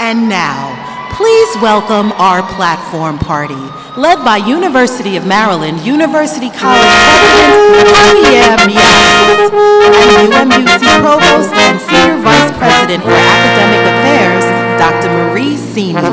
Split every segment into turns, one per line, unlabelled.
And now, please welcome our platform party, led by University of Maryland, University College President Javier Mianes, and UMUC Provost and Senior Vice President for Academic Affairs, Dr. Marie Sini.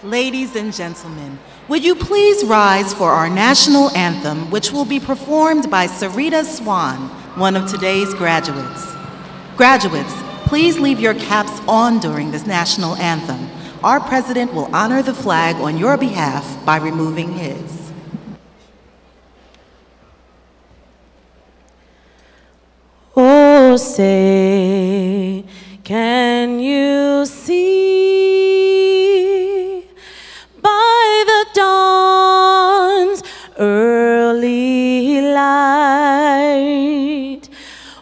Ladies and gentlemen, would you please rise for our national anthem, which will be performed by Sarita Swan, one of today's graduates. Graduates, please leave your caps on during this national anthem. Our president will honor the flag on your behalf by removing his.
Oh, say, can you see by the dawn's early light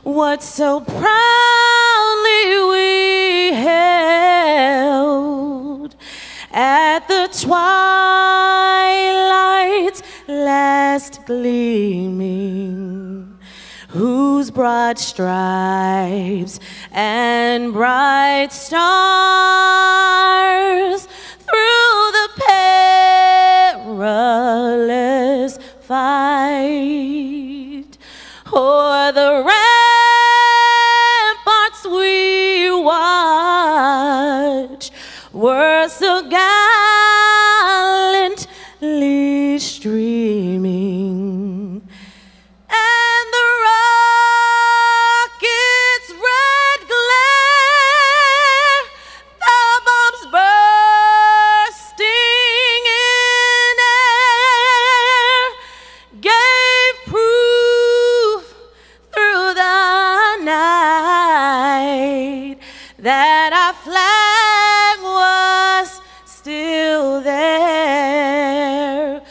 what so proudly we held at the twilight's last gleaming, whose broad stripes and bright stars through the perilous fight o'er the ramparts we watch were so gallantly streaming, and the rocket's red glare, the bombs bursting in air, gave proof through the night that our flag was still there.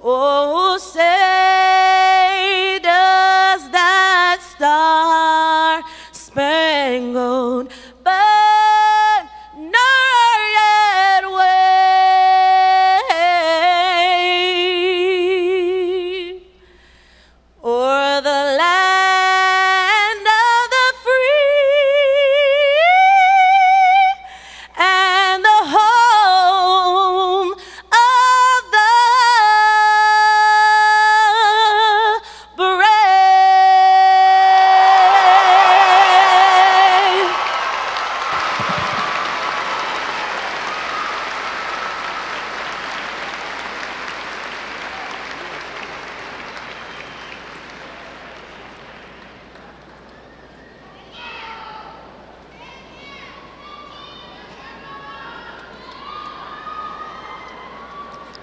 Oh, say does that star-spangled banner yet wave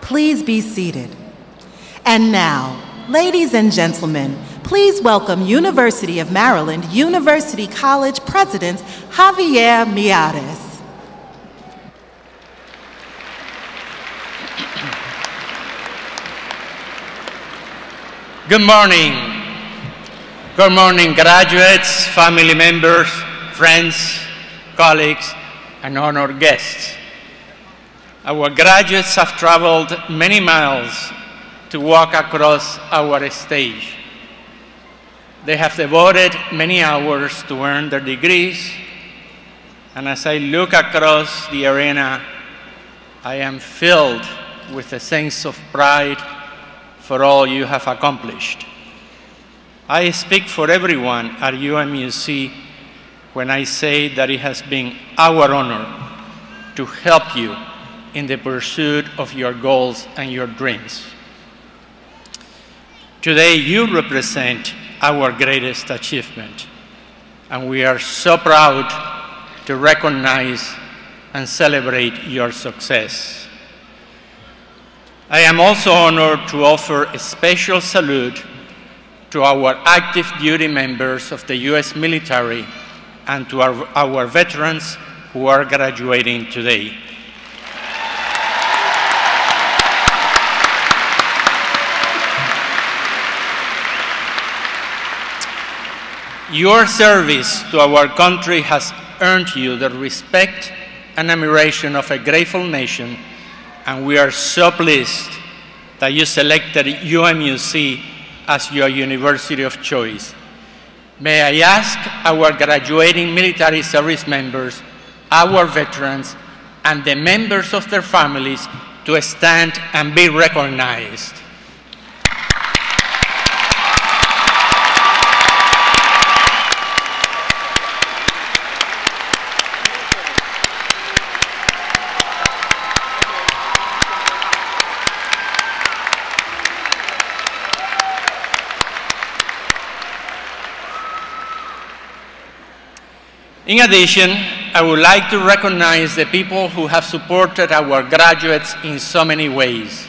Please be seated. And now, ladies and gentlemen, please welcome University of Maryland University College President Javier Miyares.
Good morning. Good morning, graduates, family members, friends, colleagues, and honored guests. Our graduates have traveled many miles to walk across our stage. They have devoted many hours to earn their degrees, and as I look across the arena, I am filled with a sense of pride for all you have accomplished. I speak for everyone at UMUC when I say that it has been our honor to help you in the pursuit of your goals and your dreams. Today, you represent our greatest achievement, and we are so proud to recognize and celebrate your success. I am also honored to offer a special salute to our active duty members of the U.S. military and to our veterans who are graduating today. Your service to our country has earned you the respect and admiration of a grateful nation, and we are so pleased that you selected UMUC as your university of choice. May I ask our graduating military service members, our veterans, and the members of their families to stand and be recognized. In addition, I would like to recognize the people who have supported our graduates in so many ways.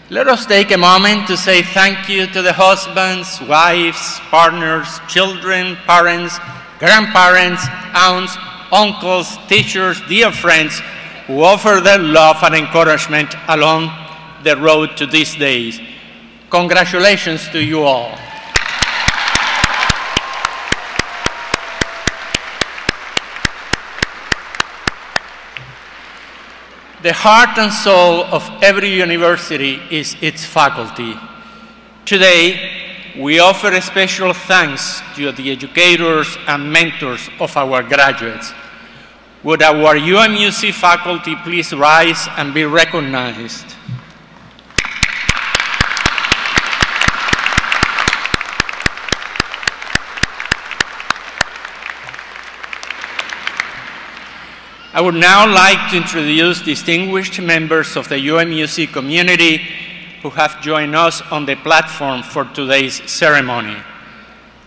Let us take a moment to say thank you to the husbands, wives, partners, children, parents, grandparents, aunts, uncles, teachers, dear friends who offer their love and encouragement along the road to these days. Congratulations to you all. The heart and soul of every university is its faculty. Today, we offer a special thanks to the educators and mentors of our graduates. Would our UMUC faculty please rise and be recognized? I would now like to introduce distinguished members of the UMUC community who have joined us on the platform for today's ceremony.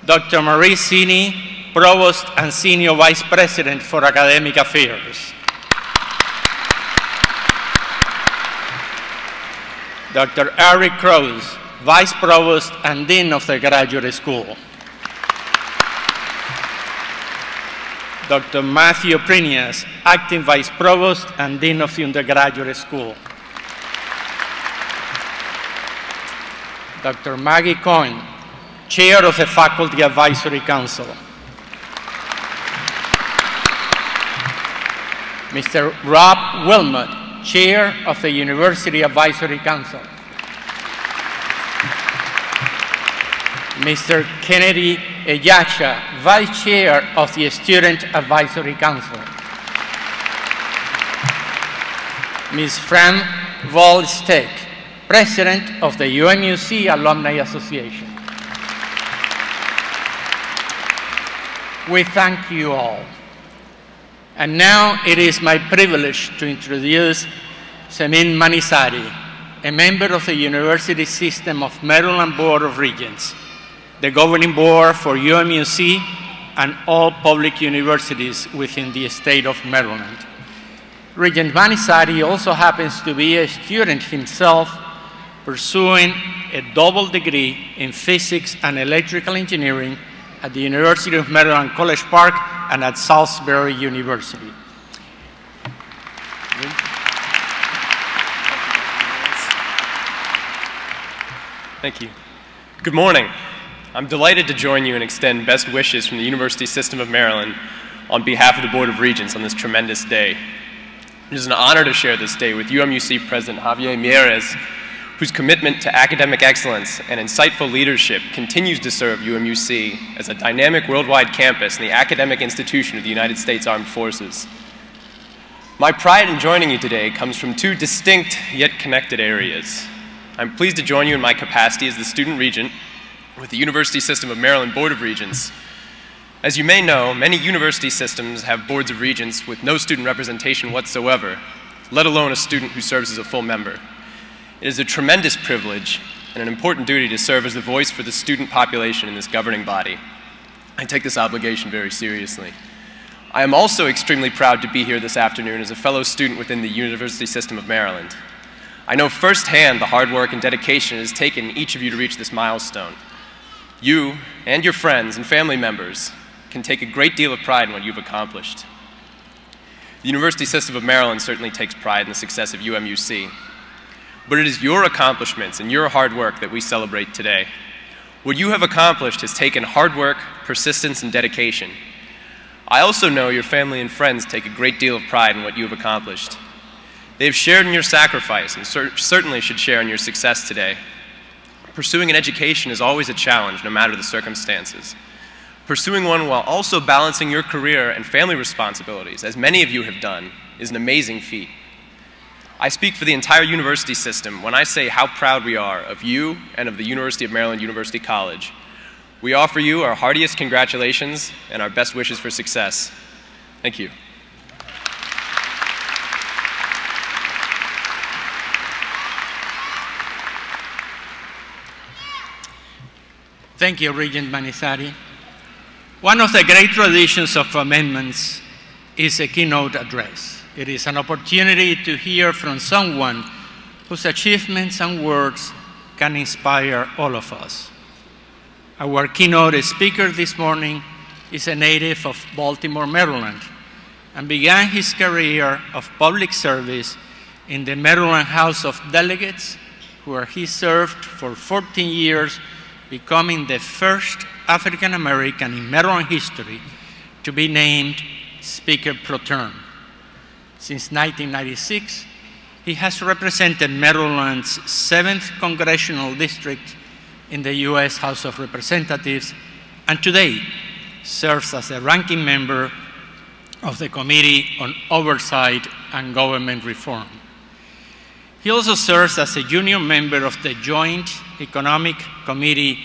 Dr. Marie Sini, Provost and Senior Vice President for Academic Affairs. Dr. Eric Krause, Vice Provost and Dean of the Graduate School. Dr. Matthew Prinias, Acting Vice Provost and Dean of the Undergraduate School. Dr. Maggie Coyne, Chair of the Faculty Advisory Council. Mr. Rob Wilmot, Chair of the University Advisory Council. Mr. Kennedy Eyacha, Vice Chair of the Student Advisory Council. Ms. Fran Volstek, President of the UMUC Alumni Association. We thank you all. And now it is my privilege to introduce Semin Manisari, a member of the University System of Maryland Board of Regents, the governing board for UMUC and all public universities within the state of Maryland. Regent Manisari also happens to be a student himself, pursuing a double degree in physics and electrical engineering at the University of Maryland College Park and at Salisbury University.
Thank you. Good morning. I'm delighted to join you and extend best wishes from the University System of Maryland on behalf of the Board of Regents on this tremendous day. It is an honor to share this day with UMUC President Javier Mieres, whose commitment to academic excellence and insightful leadership continues to serve UMUC as a dynamic worldwide campus and the academic institution of the United States Armed Forces. My pride in joining you today comes from two distinct yet connected areas. I'm pleased to join you in my capacity as the Student Regent with the University System of Maryland Board of Regents. As you may know, many university systems have boards of regents with no student representation whatsoever, let alone a student who serves as a full member. It is a tremendous privilege and an important duty to serve as the voice for the student population in this governing body. I take this obligation very seriously. I am also extremely proud to be here this afternoon as a fellow student within the University System of Maryland. I know firsthand the hard work and dedication it has taken each of you to reach this milestone. You and your friends and family members can take a great deal of pride in what you've accomplished. The University System of Maryland certainly takes pride in the success of UMUC. But it is your accomplishments and your hard work that we celebrate today. What you have accomplished has taken hard work, persistence, and dedication. I also know your family and friends take a great deal of pride in what you have accomplished. They have shared in your sacrifice and certainly should share in your success today. Pursuing an education is always a challenge, no matter the circumstances. Pursuing one while also balancing your career and family responsibilities, as many of you have done, is an amazing feat. I speak for the entire university system when I say how proud we are of you and of the University of Maryland University College. We offer you our heartiest congratulations and our best wishes for success. Thank you.
Thank you, Regent Manisari. One of the great traditions of amendments is a keynote address. It is an opportunity to hear from someone whose achievements and words can inspire all of us. Our keynote speaker this morning is a native of Baltimore, Maryland, and began his career of public service in the Maryland House of Delegates, where he served for 14 years, becoming the first African American in Maryland history to be named Speaker pro tem. Since 1996, he has represented Maryland's 7th Congressional District in the U.S. House of Representatives, and today serves as a ranking member of the Committee on Oversight and Government Reform. He also serves as a junior member of the Joint Economic Committee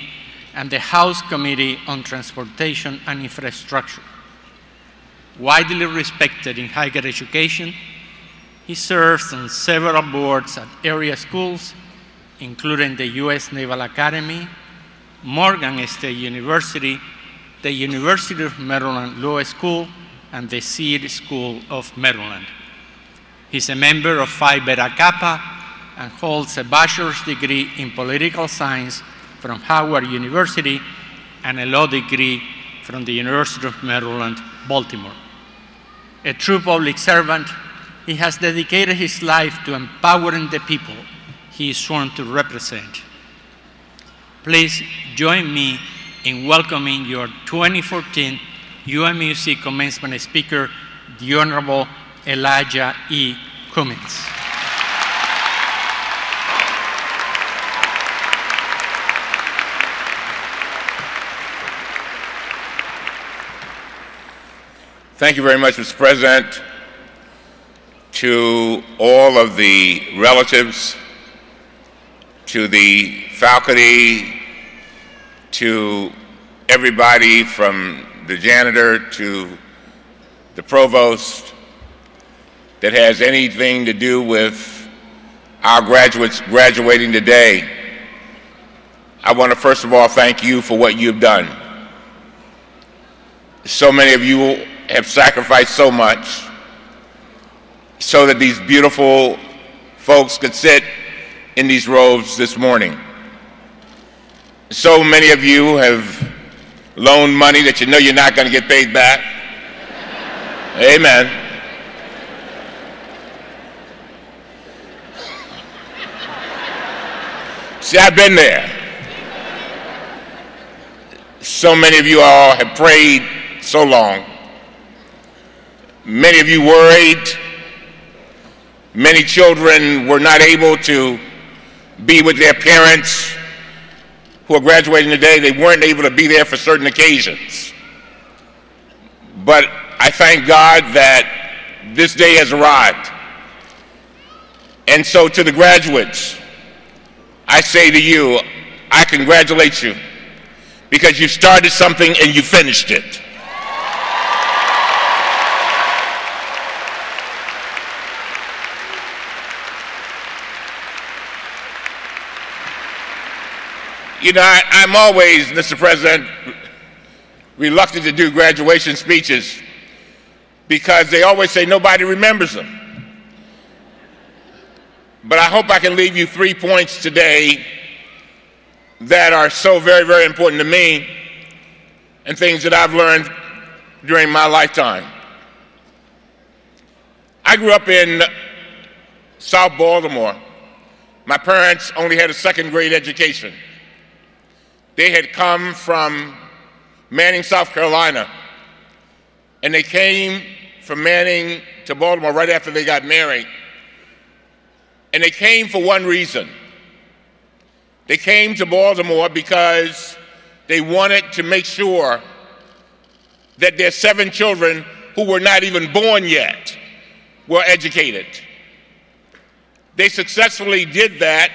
and the House Committee on Transportation and Infrastructure. Widely respected in higher education, he serves on several boards at area schools, including the U.S. Naval Academy, Morgan State University, the University of Maryland Law School, and the Seed School of Maryland. He's a member of Phi Beta Kappa and holds a bachelor's degree in political science from Howard University and a law degree from the University of Maryland, Baltimore. A true public servant, he has dedicated his life to empowering the people he is sworn to represent. Please join me in welcoming your 2014 UMUC Commencement Speaker, the Honorable Elijah E. Cummings.
Thank you very much, Mr. President. To all of the relatives, to the faculty, to everybody from the janitor to the provost that has anything to do with our graduates graduating today, I want to first of all thank you for what you've done. So many of you have sacrificed so much. so that these beautiful folks could sit in these robes this morning. So many of you have loaned money that you know you're not going to get paid back. Amen. See, I've been there. So many of you all have prayed so long. Many of you worried. Many children were not able to be with their parents who are graduating today. They weren't able to be there for certain occasions. But I thank God that this day has arrived. And so to the graduates, I say to you, I congratulate you because you started something and you finished it. You know, I'm always, Mr. President, reluctant to do graduation speeches because they always say nobody remembers them. But I hope I can leave you 3 points today that are so very, very important to me and things that I've learned during my lifetime. I grew up in South Baltimore. My parents only had a second grade education. They had come from Manning, South Carolina, and they came from Manning to Baltimore right after they got married. And they came for one reason. They came to Baltimore because they wanted to make sure that their 7 children who were not even born yet were educated. They successfully did that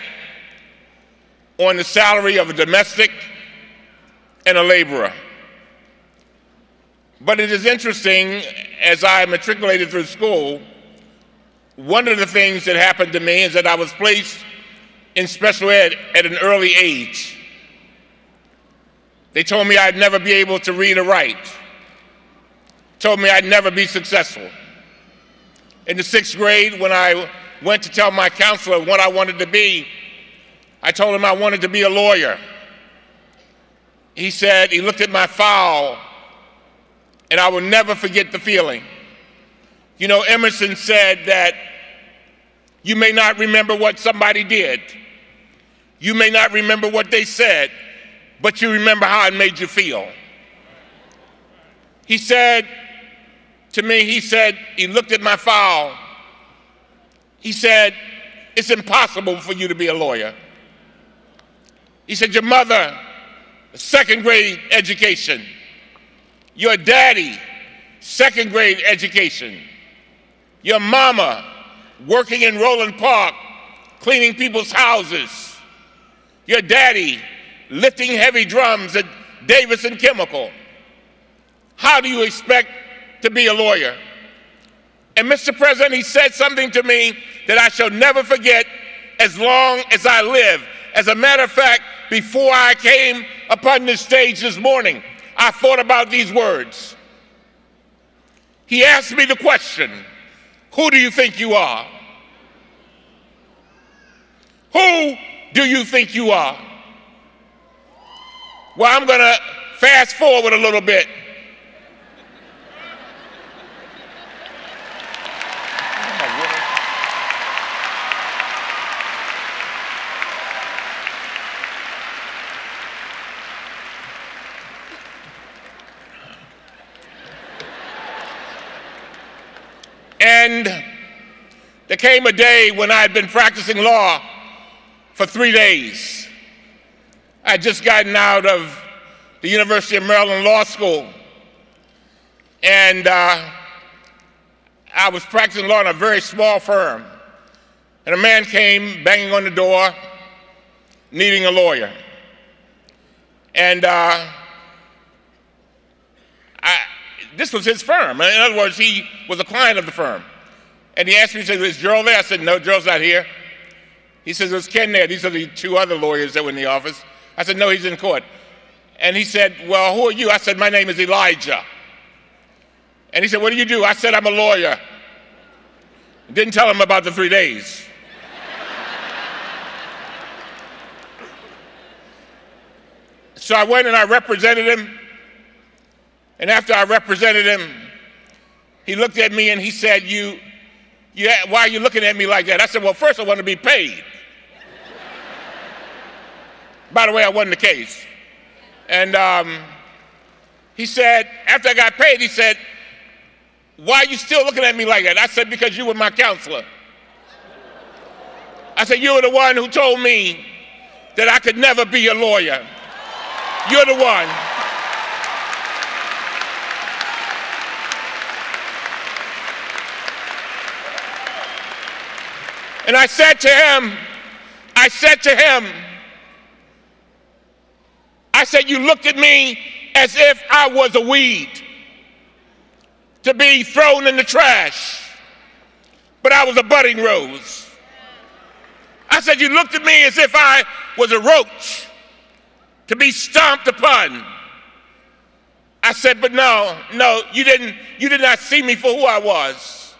on the salary of a domestic and a laborer. But it is interesting, as I matriculated through school, one of the things that happened to me is that I was placed in special ed at an early age. They told me I'd never be able to read or write. Told me I'd never be successful. In the 6th grade, when I went to tell my counselor what I wanted to be, I told him I wanted to be a lawyer. He said, he looked at my file, and I will never forget the feeling. You know, Emerson said that you may not remember what somebody did. You may not remember what they said, but you remember how it made you feel. He said to me, he looked at my file. He said, it's impossible for you to be a lawyer. He said, your mother, 2nd grade education. Your daddy, 2nd grade education. Your mama, working in Roland Park, cleaning people's houses. Your daddy, lifting heavy drums at Davidson Chemical. How do you expect to be a lawyer? And Mr. President, he said something to me that I shall never forget as long as I live. As a matter of fact, before I came upon this stage this morning, I thought about these words. He asked me the question, who do you think you are? Who do you think you are? Well, I'm going to fast forward a little bit. And there came a day when I had been practicing law for 3 days. I had just gotten out of the University of Maryland Law School, and I was practicing law in a very small firm. And a man came banging on the door, needing a lawyer. And this was his firm. In other words, he was a client of the firm. And he asked me, he said, is Gerald there? I said, no, Gerald's not here. He says, is Ken there? These are the 2 other lawyers that were in the office. I said, no, he's in court. And he said, well, who are you? I said, my name is Elijah. And he said, what do you do? I said, I'm a lawyer. Didn't tell him about the 3 days. So I went and I represented him. And after I represented him, he looked at me and he said, why are you looking at me like that? I said, well, first I want to be paid. By the way, that wasn't the case. And he said, after I got paid, he said, why are you still looking at me like that? I said, because you were my counselor. I said, you were the one who told me that I could never be a lawyer. You're the one. And I said to him, you looked at me as if I was a weed to be thrown in the trash, but I was a budding rose. I said, you looked at me as if I was a roach to be stomped upon. I said, but no, you did not see me for who I was.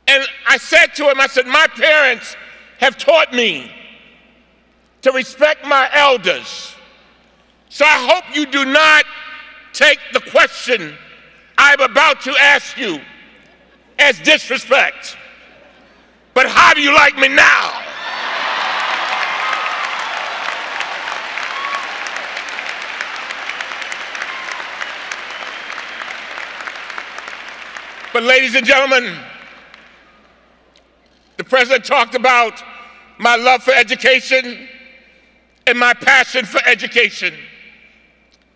And I said to him, I said, my parents have taught me to respect my elders. So I hope you do not take the question I'm about to ask you as disrespect. But how do you like me now? But ladies and gentlemen, the president talked about my love for education and my passion for education.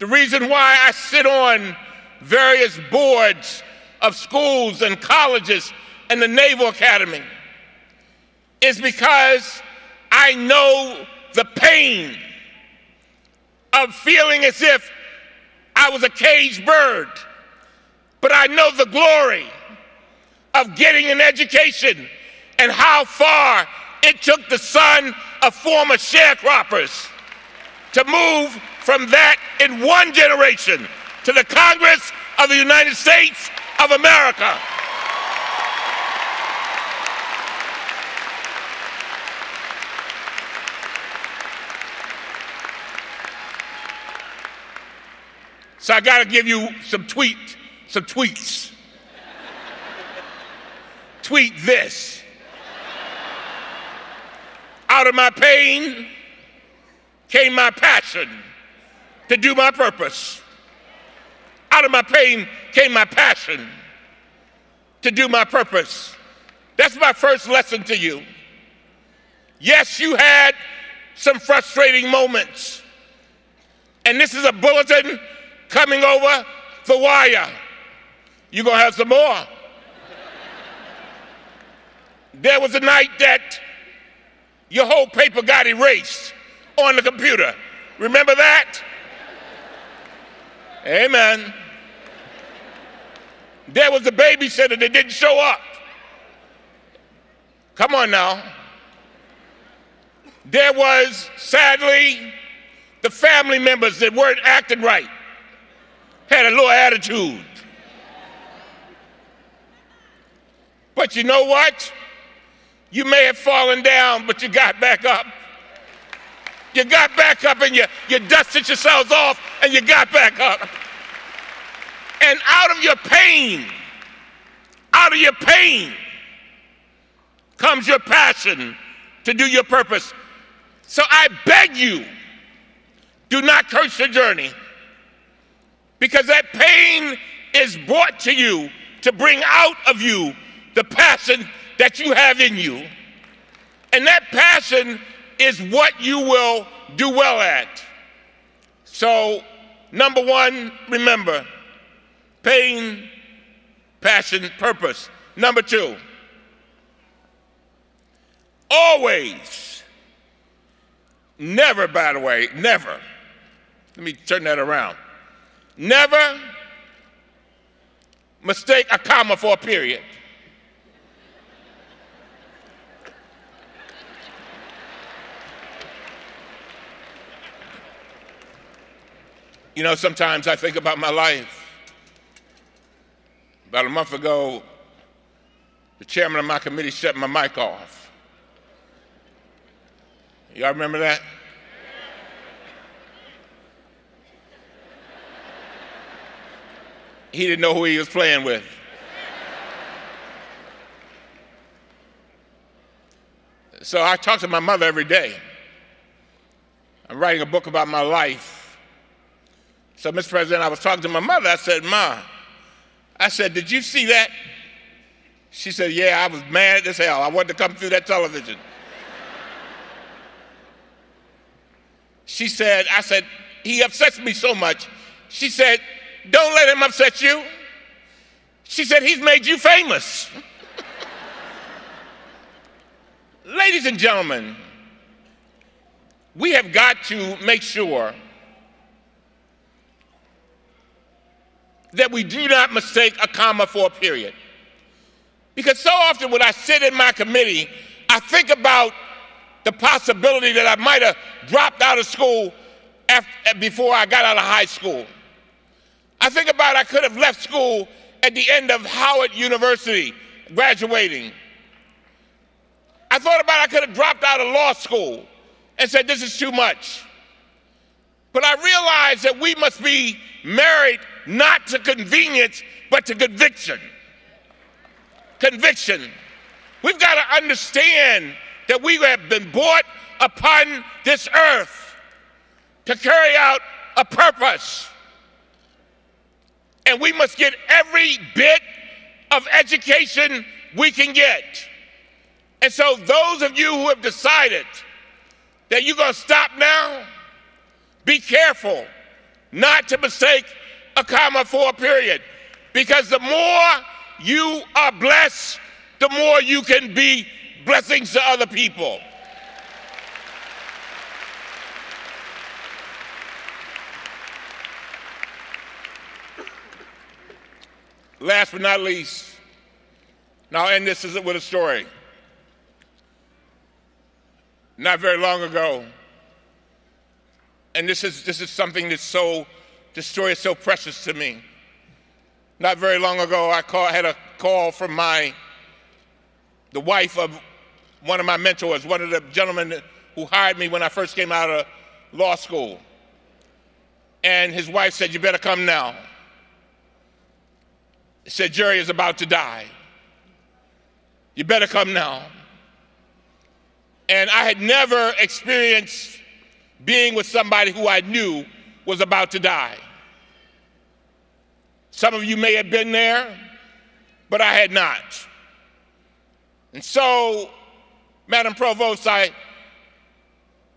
The reason why I sit on various boards of schools and colleges and the Naval Academy is because I know the pain of feeling as if I was a caged bird, but I know the glory of getting an education and how far it took the son of former sharecroppers to move from that in one generation to the Congress of the United States of America. So I got to give you some tweets. Tweet this. Out of my pain came my passion to do my purpose. Out of my pain came my passion to do my purpose. That's my first lesson to you. Yes, you had some frustrating moments. And this is a bulletin coming over the wire. You're going to have some more. There was a night that your whole paper got erased on the computer. Remember that? Amen. There was a babysitter that didn't show up. Come on now. There was, sadly, the family members that weren't acting right, had a little attitude. But you know what? You may have fallen down, but you got back up. You got back up and you dusted yourselves off and you got back up. And out of your pain comes your passion to do your purpose. So I beg you, do not curse your journey, because that pain is brought to you to bring out of you the passion that you have in you. And that passion is what you will do well at. So, number one, remember, pain, passion, purpose. Number two, always, never, by the way, never, let me turn that around, never mistake a comma for a period. You know, sometimes I think about my life. About a month ago, the chairman of my committee shut my mic off. Y'all remember that? He didn't know who he was playing with. So I talk to my mother every day. I'm writing a book about my life. So, Mr. President, I was talking to my mother. I said, Ma, I said, did you see that? She said, yeah, I was mad as hell. I wanted to come through that television. She said, I said, he upsets me so much. She said, don't let him upset you. She said, he's made you famous. Ladies and gentlemen, we have got to make sure that we do not mistake a comma for a period. Because so often when I sit in my committee, I think about the possibility that I might have dropped out of school before I got out of high school. I think about I could have left school at the end of Howard University, graduating. I thought about I could have dropped out of law school and said, this is too much. But I realized that we must be married not to convenience, but to conviction. Conviction. We've got to understand that we have been brought upon this earth to carry out a purpose. And we must get every bit of education we can get. And so those of you who have decided that you're going to stop now, be careful not to mistake a comma for a period. Because the more you are blessed, the more you can be blessings to other people. Last but not least, and I'll end this with a story. Not very long ago, and this is something that's this story is so precious to me. Not very long ago, I had a call from the wife of one of my mentors, one of the gentlemen who hired me when I first came out of law school. And his wife said, you better come now. He said, Jerry is about to die. You better come now. And I had never experienced being with somebody who I knew was about to die. Some of you may have been there, but I had not. And so, Madam Provost, I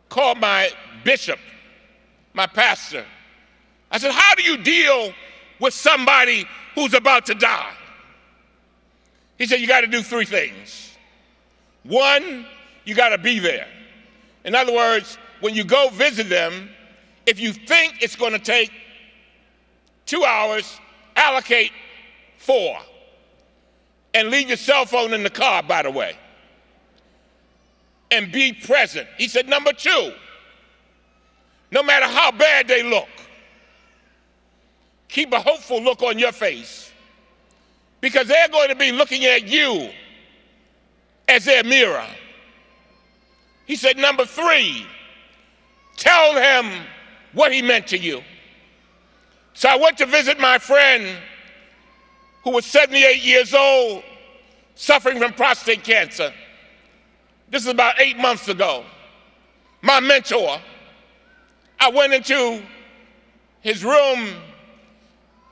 called my bishop, my pastor. I said, how do you deal with somebody who's about to die? He said, you got to do three things. One, you got to be there. In other words, when you go visit them, if you think it's going to take 2 hours, allocate 4. And leave your cell phone in the car, by the way. And be present. He said, number 2, no matter how bad they look, keep a hopeful look on your face. Because they're going to be looking at you as their mirror. He said, number 3, tell him what he meant to you. So I went to visit my friend who was 78 years old, suffering from prostate cancer. This is about 8 months ago. My mentor. I went into his room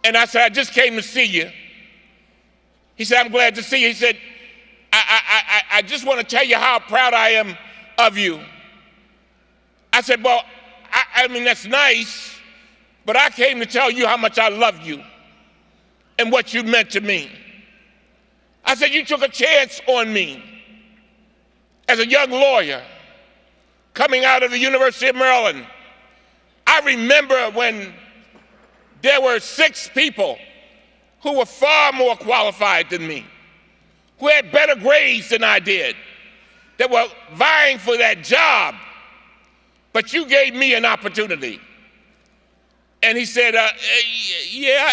and I said, I just came to see you. He said, I'm glad to see you. He said, I just want to tell you how proud I am of you. I said, well, I mean, that's nice, but I came to tell you how much I love you and what you meant to me. I said, you took a chance on me as a young lawyer coming out of the University of Maryland. I remember when there were 6 people who were far more qualified than me, who had better grades than I did, that were vying for that job, but you gave me an opportunity. And he said, yeah,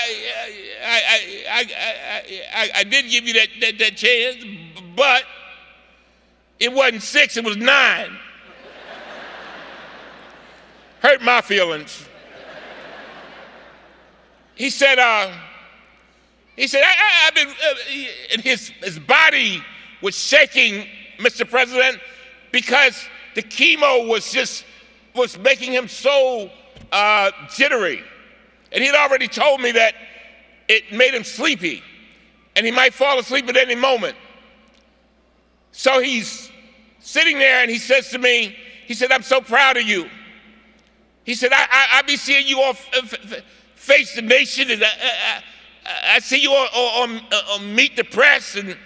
I did give you that chance, but it wasn't 6, it was 9. Hurt my feelings. He said, I've been, and his body was shaking, Mr. President, because the chemo was making him so jittery. And he'd already told me that it made him sleepy, and he might fall asleep at any moment. So he's sitting there and he says to me, he said, I'm so proud of you. He said, I be seeing you on Face the Nation, and I see you on Meet the Press, and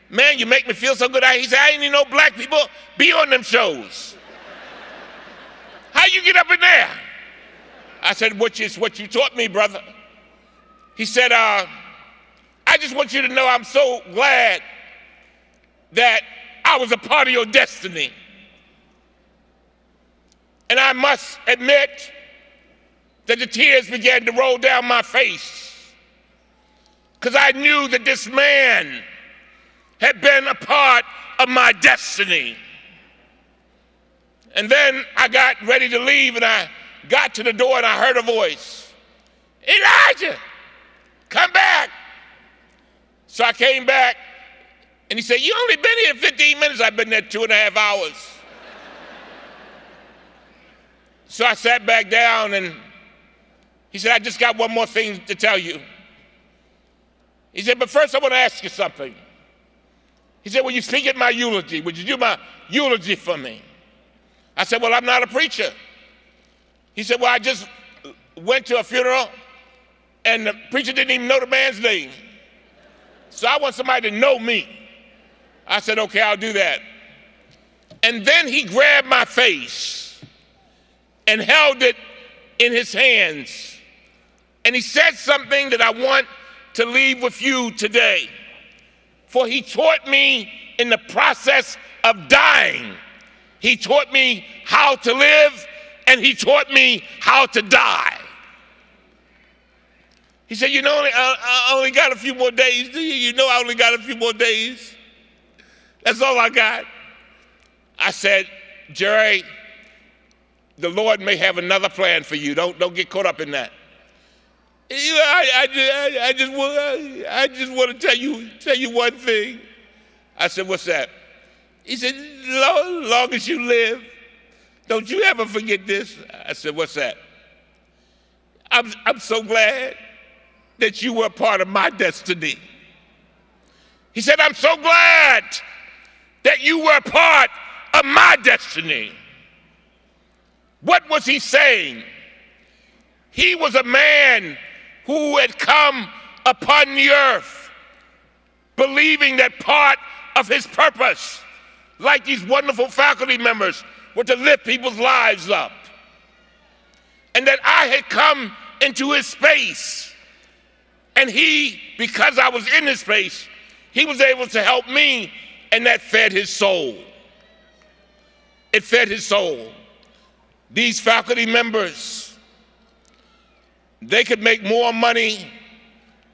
man, you make me feel so good. He said, I ain't even know black people be on them shows. How you get up in there? I said, what you taught me, brother. He said, I just want you to know I'm so glad that I was a part of your destiny. And I must admit that the tears began to roll down my face, because I knew that this man had been a part of my destiny. And then I got ready to leave, and I got to the door and I heard a voice, Elijah, come back. So I came back, and he said, you only been here 15 minutes. I've been there 2.5 hours. So I sat back down, and he said, I just got one more thing to tell you. He said, but first I want to ask you something. He said, will you speak at my eulogy? Would you do my eulogy for me? I said, well, I'm not a preacher. He said, well, I just went to a funeral, and the preacher didn't even know the man's name. So I want somebody to know me. I said, okay, I'll do that. And then he grabbed my face and held it in his hands. And he said something that I want to leave with you today. For he taught me in the process of dying. He taught me how to live, and he taught me how to die. He said, you know, I only got a few more days. Do you know I only got a few more days? That's all I got. I said, Jerry, the Lord may have another plan for you. Don't get caught up in that. I just want to tell you one thing. I said, what's that? He said, long as you live, don't you ever forget this. I said, what's that? I'm so glad that you were a part of my destiny. He said, I'm so glad that you were a part of my destiny. What was he saying? He was a man who had come upon the earth believing that part of his purpose, like these wonderful faculty members, were to lift people's lives up. And that I had come into his space, and he, because I was in his space, he was able to help me, and that fed his soul. It fed his soul. These faculty members, they could make more money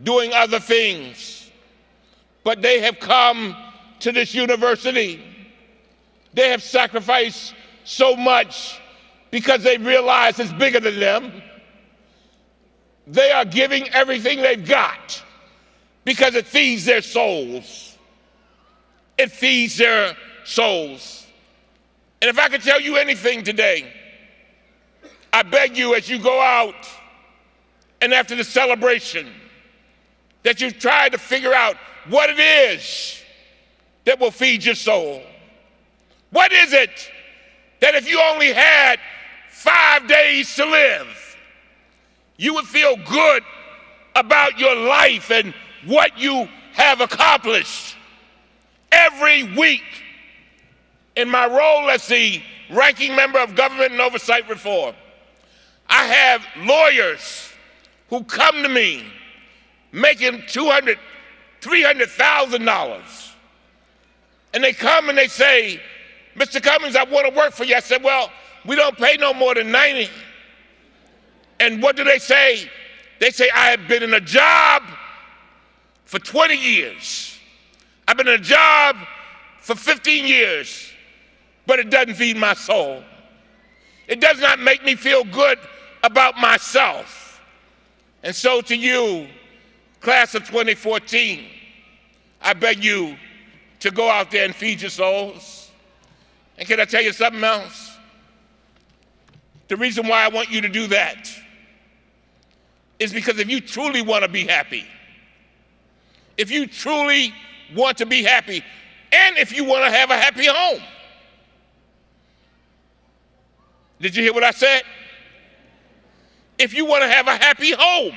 doing other things, but they have come to this university. They have sacrificed so much because they realize it's bigger than them. They are giving everything they've got because it feeds their souls. It feeds their souls. And if I could tell you anything today, I beg you, as you go out and after the celebration, that you try to figure out what it is that will feed your soul. What is it that if you only had 5 days to live, you would feel good about your life and what you have accomplished? Every week, in my role as the ranking member of Government and Oversight Reform, I have lawyers who come to me making $200,000, $300,000. And they come and they say, Mr. Cummings, I want to work for you. I said, well, we don't pay no more than 90. And what do they say? They say, I have been in a job for 20 years. I've been in a job for 15 years, but it doesn't feed my soul. It does not make me feel good about myself. And so to you, class of 2014, I beg you to go out there and feed your souls. And can I tell you something else? The reason why I want you to do that is because if you truly want to be happy, if you truly want to be happy, and if you want to have a happy home. Did you hear what I said? If you want to have a happy home,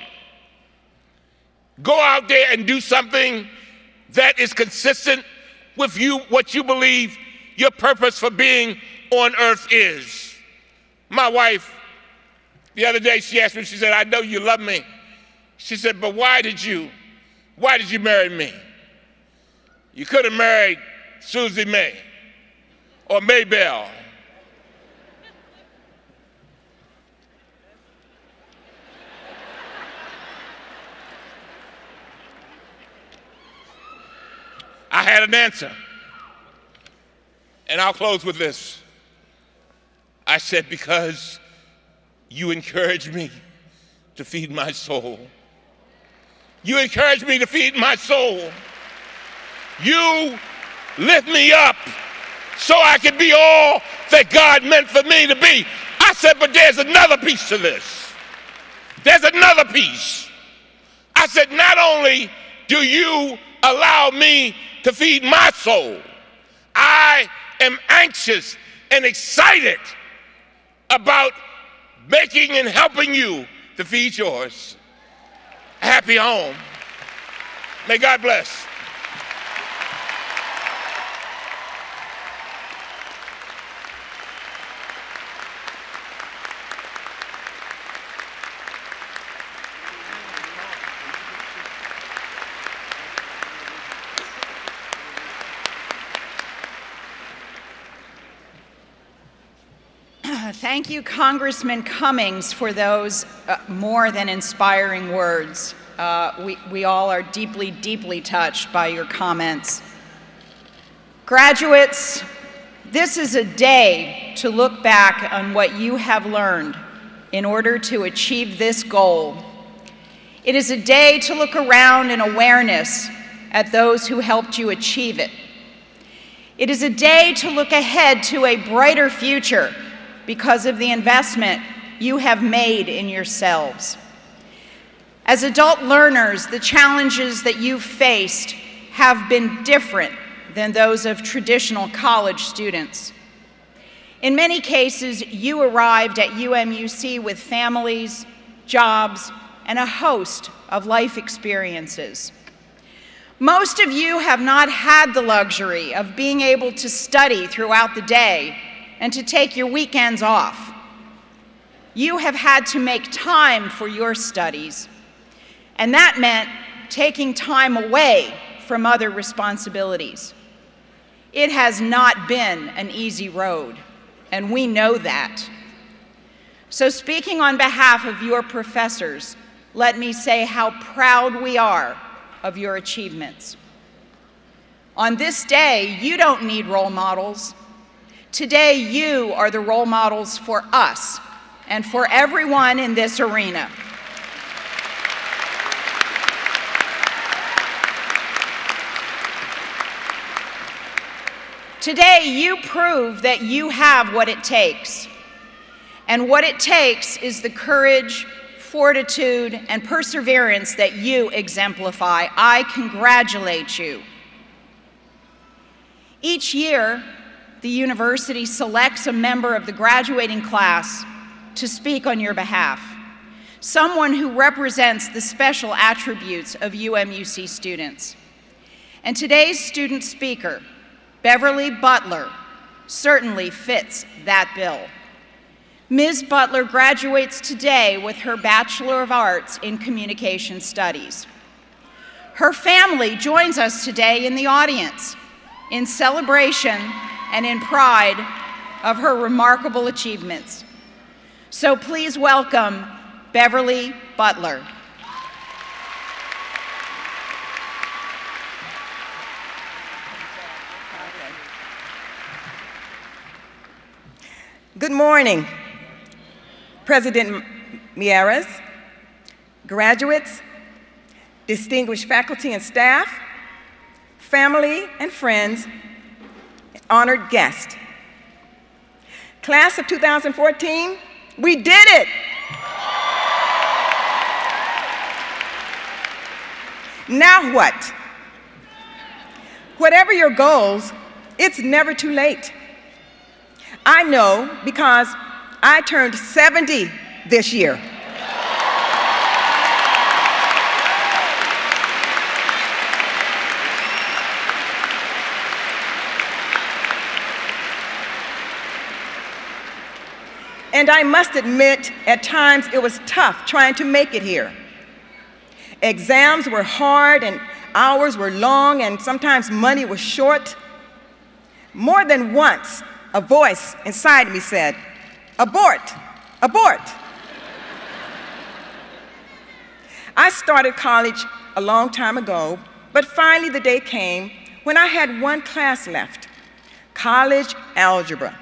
go out there and do something that is consistent with you, what you believe your purpose for being on earth is. My wife, the other day, she asked me, she said, I know you love me. She said, but why did you marry me? You could have married Susie May or Maybelle. I had an answer, and I'll close with this. I said, because you encourage me to feed my soul. You encourage me to feed my soul. You lift me up so I can be all that God meant for me to be. I said, but there's another piece to this. There's another piece. I said, not only do you allow me to feed my soul, I am anxious and excited about making and helping you to feed yours. A happy home. May God bless.
Thank you, Congressman Cummings, for those more than inspiring words. We all are deeply, deeply touched by your comments. Graduates, this is a day to look back on what you have learned in order to achieve this goal. It is a day to look around in awareness at those who helped you achieve it. It is a day to look ahead to a brighter future because of the investment you have made in yourselves. As adult learners, the challenges that you've faced have been different than those of traditional college students. In many cases, you arrived at UMUC with families, jobs, and a host of life experiences. Most of you have not had the luxury of being able to study throughout the day and to take your weekends off. You have had to make time for your studies, and that meant taking time away from other responsibilities. It has not been an easy road, and we know that. So speaking on behalf of your professors, let me say how proud we are of your achievements. On this day, you don't need role models. Today, you are the role models for us and for everyone in this arena. Today, you prove that you have what it takes. And what it takes is the courage, fortitude, and perseverance that you exemplify. I congratulate you. Each year, the university selects a member of the graduating class to speak on your behalf, someone who represents the special attributes of UMUC students. And today's student speaker, Beverly Butler, certainly fits that bill. Ms. Butler graduates today with her Bachelor of Arts in Communication Studies. Her family joins us today in the audience in celebration and in pride of her remarkable achievements. So please welcome Beverly Butler.
Good morning, President Mieres, graduates, distinguished faculty and staff, family and friends, honored guests. Class of 2014, we did it! Now what? Whatever your goals, it's never too late. I know because I turned 70 this year. And I must admit, at times it was tough trying to make it here. Exams were hard and hours were long and sometimes money was short. More than once, a voice inside me said, "Abort, abort." I started college a long time ago, but finally the day came when I had one class left, college algebra.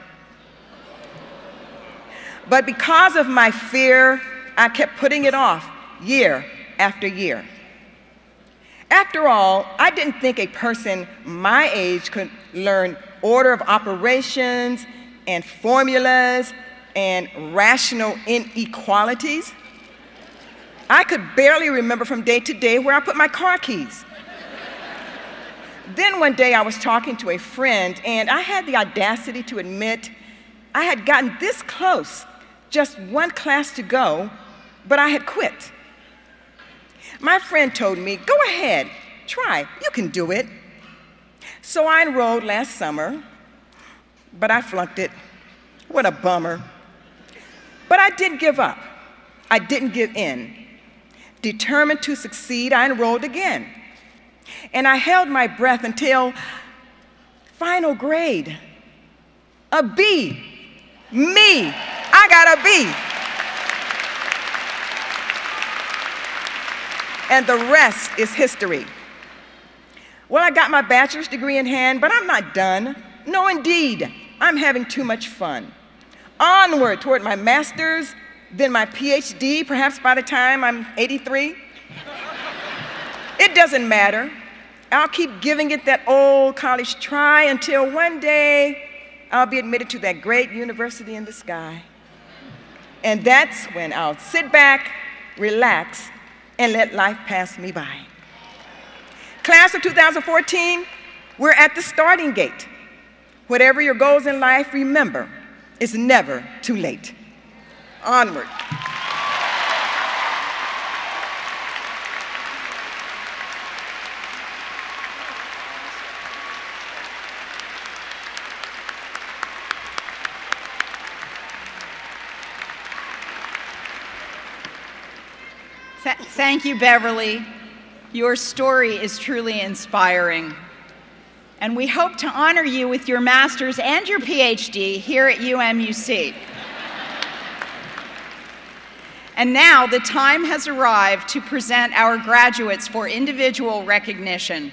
But because of my fear, I kept putting it off year after year. After all, I didn't think a person my age could learn order of operations and formulas and rational inequalities. I could barely remember from day to day where I put my car keys. Then one day I was talking to a friend and I had the audacity to admit I had gotten this close, just one class to go, but I had quit. My friend told me, "Go ahead, try, you can do it." So I enrolled last summer, but I flunked it. What a bummer. But I didn't give up. I didn't give in. Determined to succeed, I enrolled again. And I held my breath until final grade, a B. Me, I got a B. And the rest is history. Well, I got my bachelor's degree in hand, but I'm not done. No, indeed, I'm having too much fun. Onward toward my master's, then my PhD, perhaps by the time I'm 83. It doesn't matter. I'll keep giving it that old college try until one day I'll be admitted to that great university in the sky. And that's when I'll sit back, relax, and let life pass me by. Class of 2014, we're at the starting gate. Whatever your goals in life, remember, it's never too late. Onward.
Thank you, Beverly. Your story is truly inspiring. And we hope to honor you with your master's and your PhD here at UMUC. And now the time has arrived to present our graduates for individual recognition.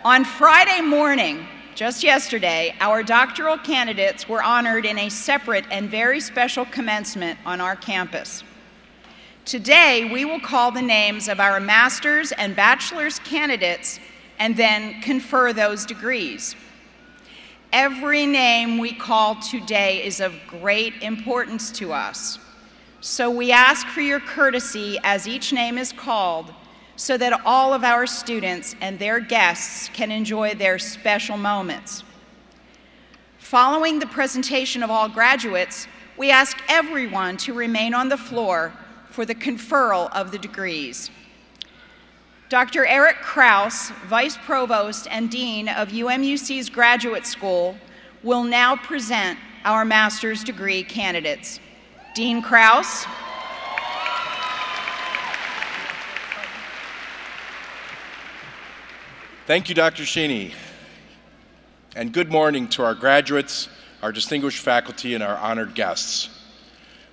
On Friday morning, just yesterday, our doctoral candidates were honored in a separate and very special commencement on our campus. Today, we will call the names of our master's and bachelor's candidates and then confer those degrees. Every name we call today is of great importance to us. So we ask for your courtesy as each name is called so that all of our students and their guests can enjoy their special moments. Following the presentation of all graduates, we ask everyone to remain on the floor for the conferral of the degrees. Dr. Eric Krause, Vice Provost and Dean of UMUC's Graduate School, will now present our master's degree candidates. Dean Krause.
Thank you, Dr. Sheeny. And good morning to our graduates, our distinguished faculty, and our honored guests.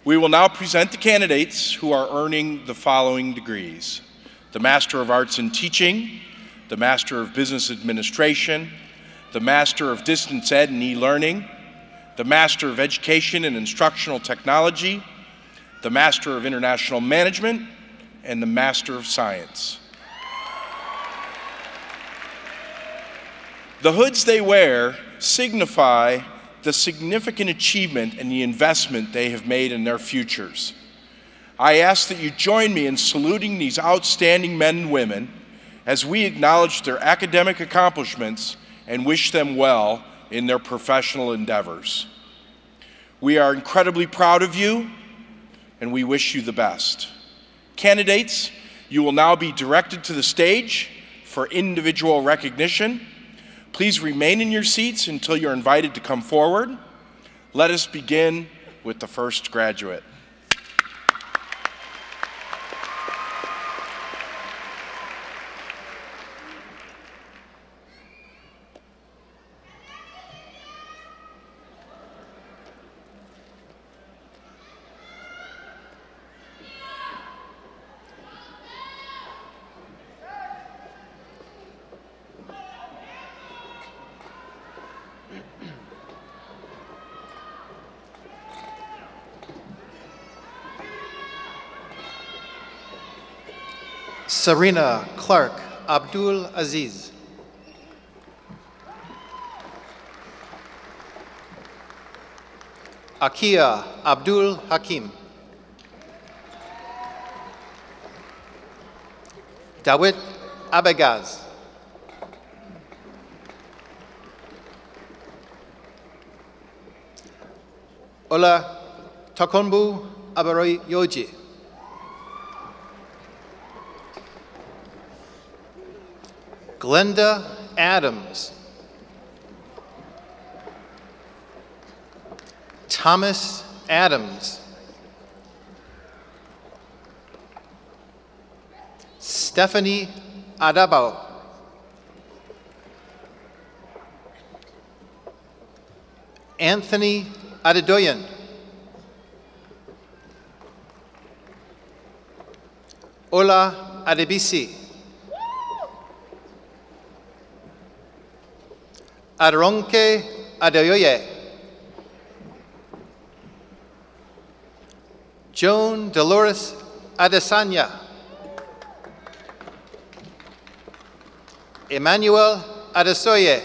We will now present the candidates who are earning the following degrees: the Master of Arts in Teaching, the Master of Business Administration, the Master of Distance Ed and E-Learning, the Master of Education and Instructional Technology, the Master of International Management, and the Master of Science. The hoods they wear signify the significant achievement and the investment they have made in their futures. I ask that you join me in saluting these outstanding men and women as we acknowledge their academic accomplishments and wish them well in their professional endeavors. We are incredibly proud of you, and we wish you the best. Candidates, you will now be directed to the stage for individual recognition. Please remain in your seats until you're invited to come forward. Let us begin with the first graduate.
Serena Clark Abdul Aziz. Akia Abdul Hakim. Dawit Abegaz. Ola Tokonbu Abaroyoji. Glenda Adams. Thomas Adams. Stephanie Adabo. Anthony Adedoyan. Ola Adebisi. Aderonke Adeoye. Joan Dolores Adesanya. Emmanuel Adesoye.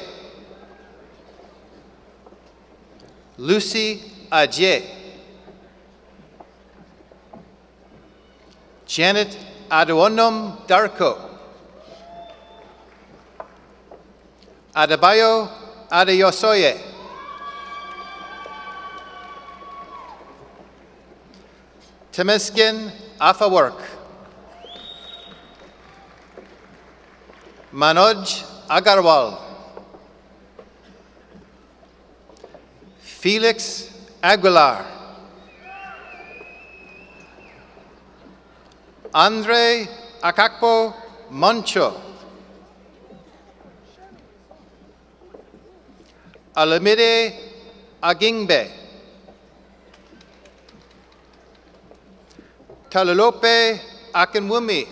Lucy Adje. Janet Adeonom Darko. Adebayo Adeyosoye. Temesgen Afawork. Manoj Agarwal. Felix Aguilar. Andre Akakpo Moncho. Alamide Agingbe. Talalope Akinwumi.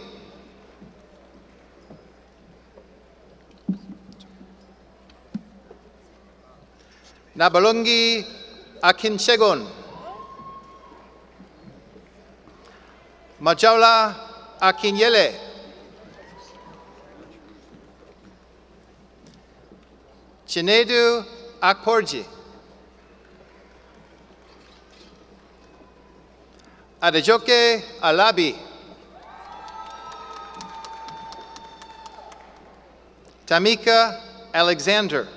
Nabalungi Akinchegon. Majaula Akinyele. Chinedu Akporji. Adejoke Alabi. Tamika Alexander.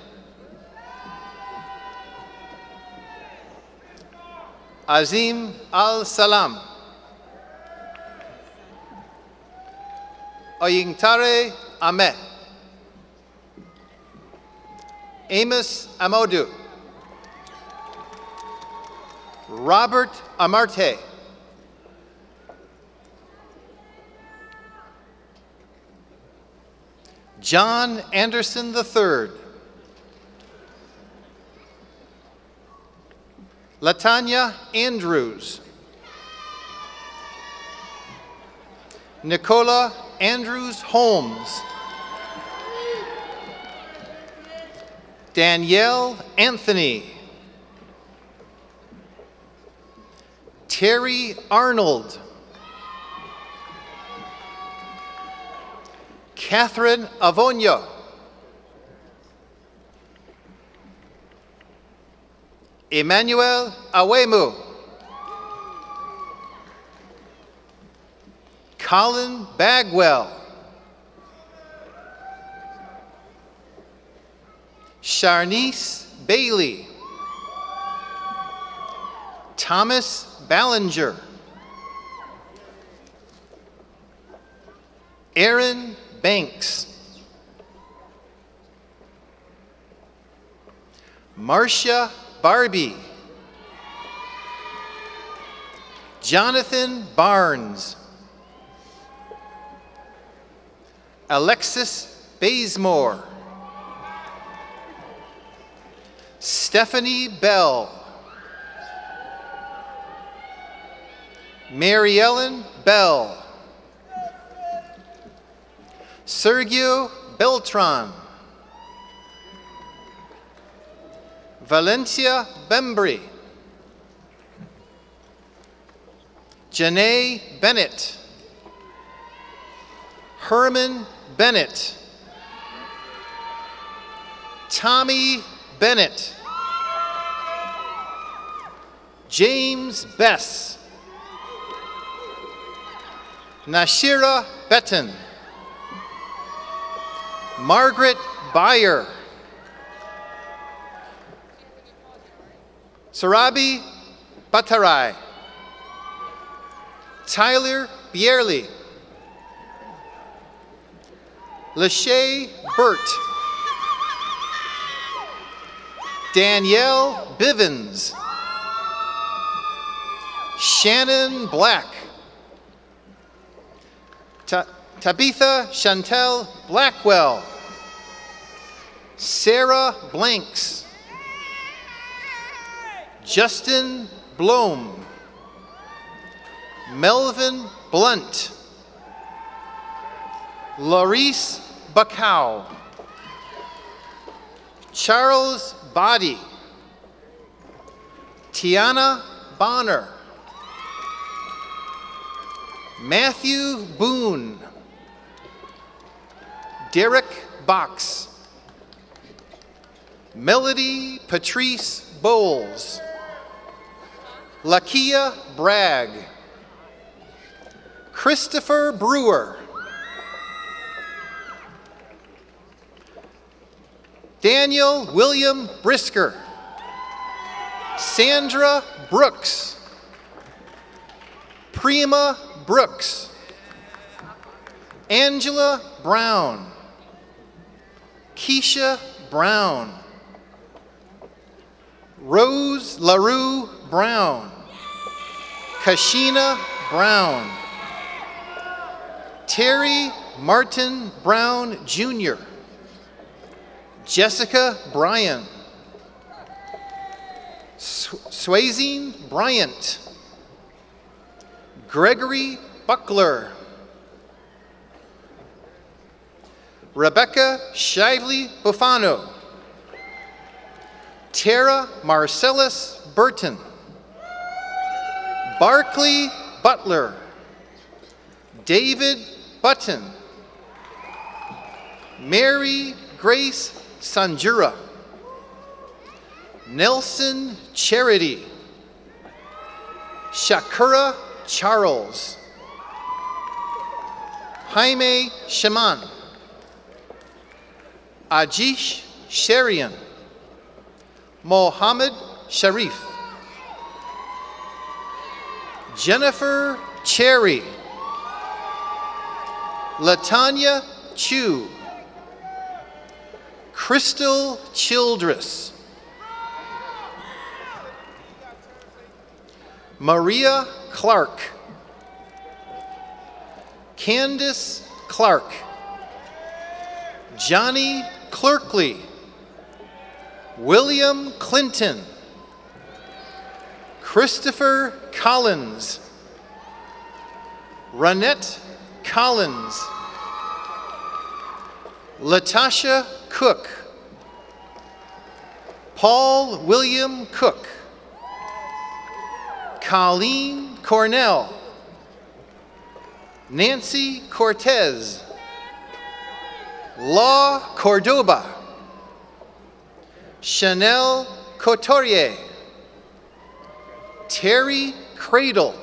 Azim Al-Salam. Oyingtare Ahmed. Amos Amodu. Robert Amarte. John Anderson III. Latanya Andrews. Nicola Andrews Holmes. Danielle Anthony. Terry Arnold. Catherine Avonio. Emmanuel Awemu. Colin Bagwell. Sharnice Bailey. Thomas Ballinger. Aaron Banks. Marcia Barbie. Jonathan Barnes. Alexis Bazemore. Stephanie Bell. Mary Ellen Bell. Sergio Beltran. Valencia Bembry. Janae Bennett. Herman Bennett. Tommy Bennett. James Bess. Nashira Betten. Margaret Beyer. Sarabi Batarai. Tyler Bierley. Lachey Burt. Danielle Bivens. Shannon Black. Tabitha Chantel Blackwell. Sarah Blanks. Justin Blom. Melvin Blunt. Laurice Bacow. Charles Body. Tiana Bonner. Matthew Boone. Derek Box. Melody Patrice Bowles. Lakia Bragg. Christopher Brewer. Daniel William Brisker. Sandra Brooks. Prima Brooks. Angela Brown. Keisha Brown. Rose LaRue Brown. Kashina Brown. Terry Martin Brown Jr. Jessica Bryan. Swazine Bryant. Gregory Buckler. Rebecca Shively Bufano. Tara Marcellus Burton. Barclay Butler. David Button. Mary Grace Sanjura. Nelson Charity. Shakura Charles. Jaime Shaman. Ajish Sharian. Mohammed Sharif. Jennifer Cherry. Latanya Chu. Crystal Childress. Maria Clark. Candace Clark. Johnny Clerkley. William Clinton. Christopher Collins. Ronette Collins. Latasha Cook. Paul William Cook. Colleen Cornell, Nancy Cortez, Law Cordoba, Chanel Couturier, Terry Cradle,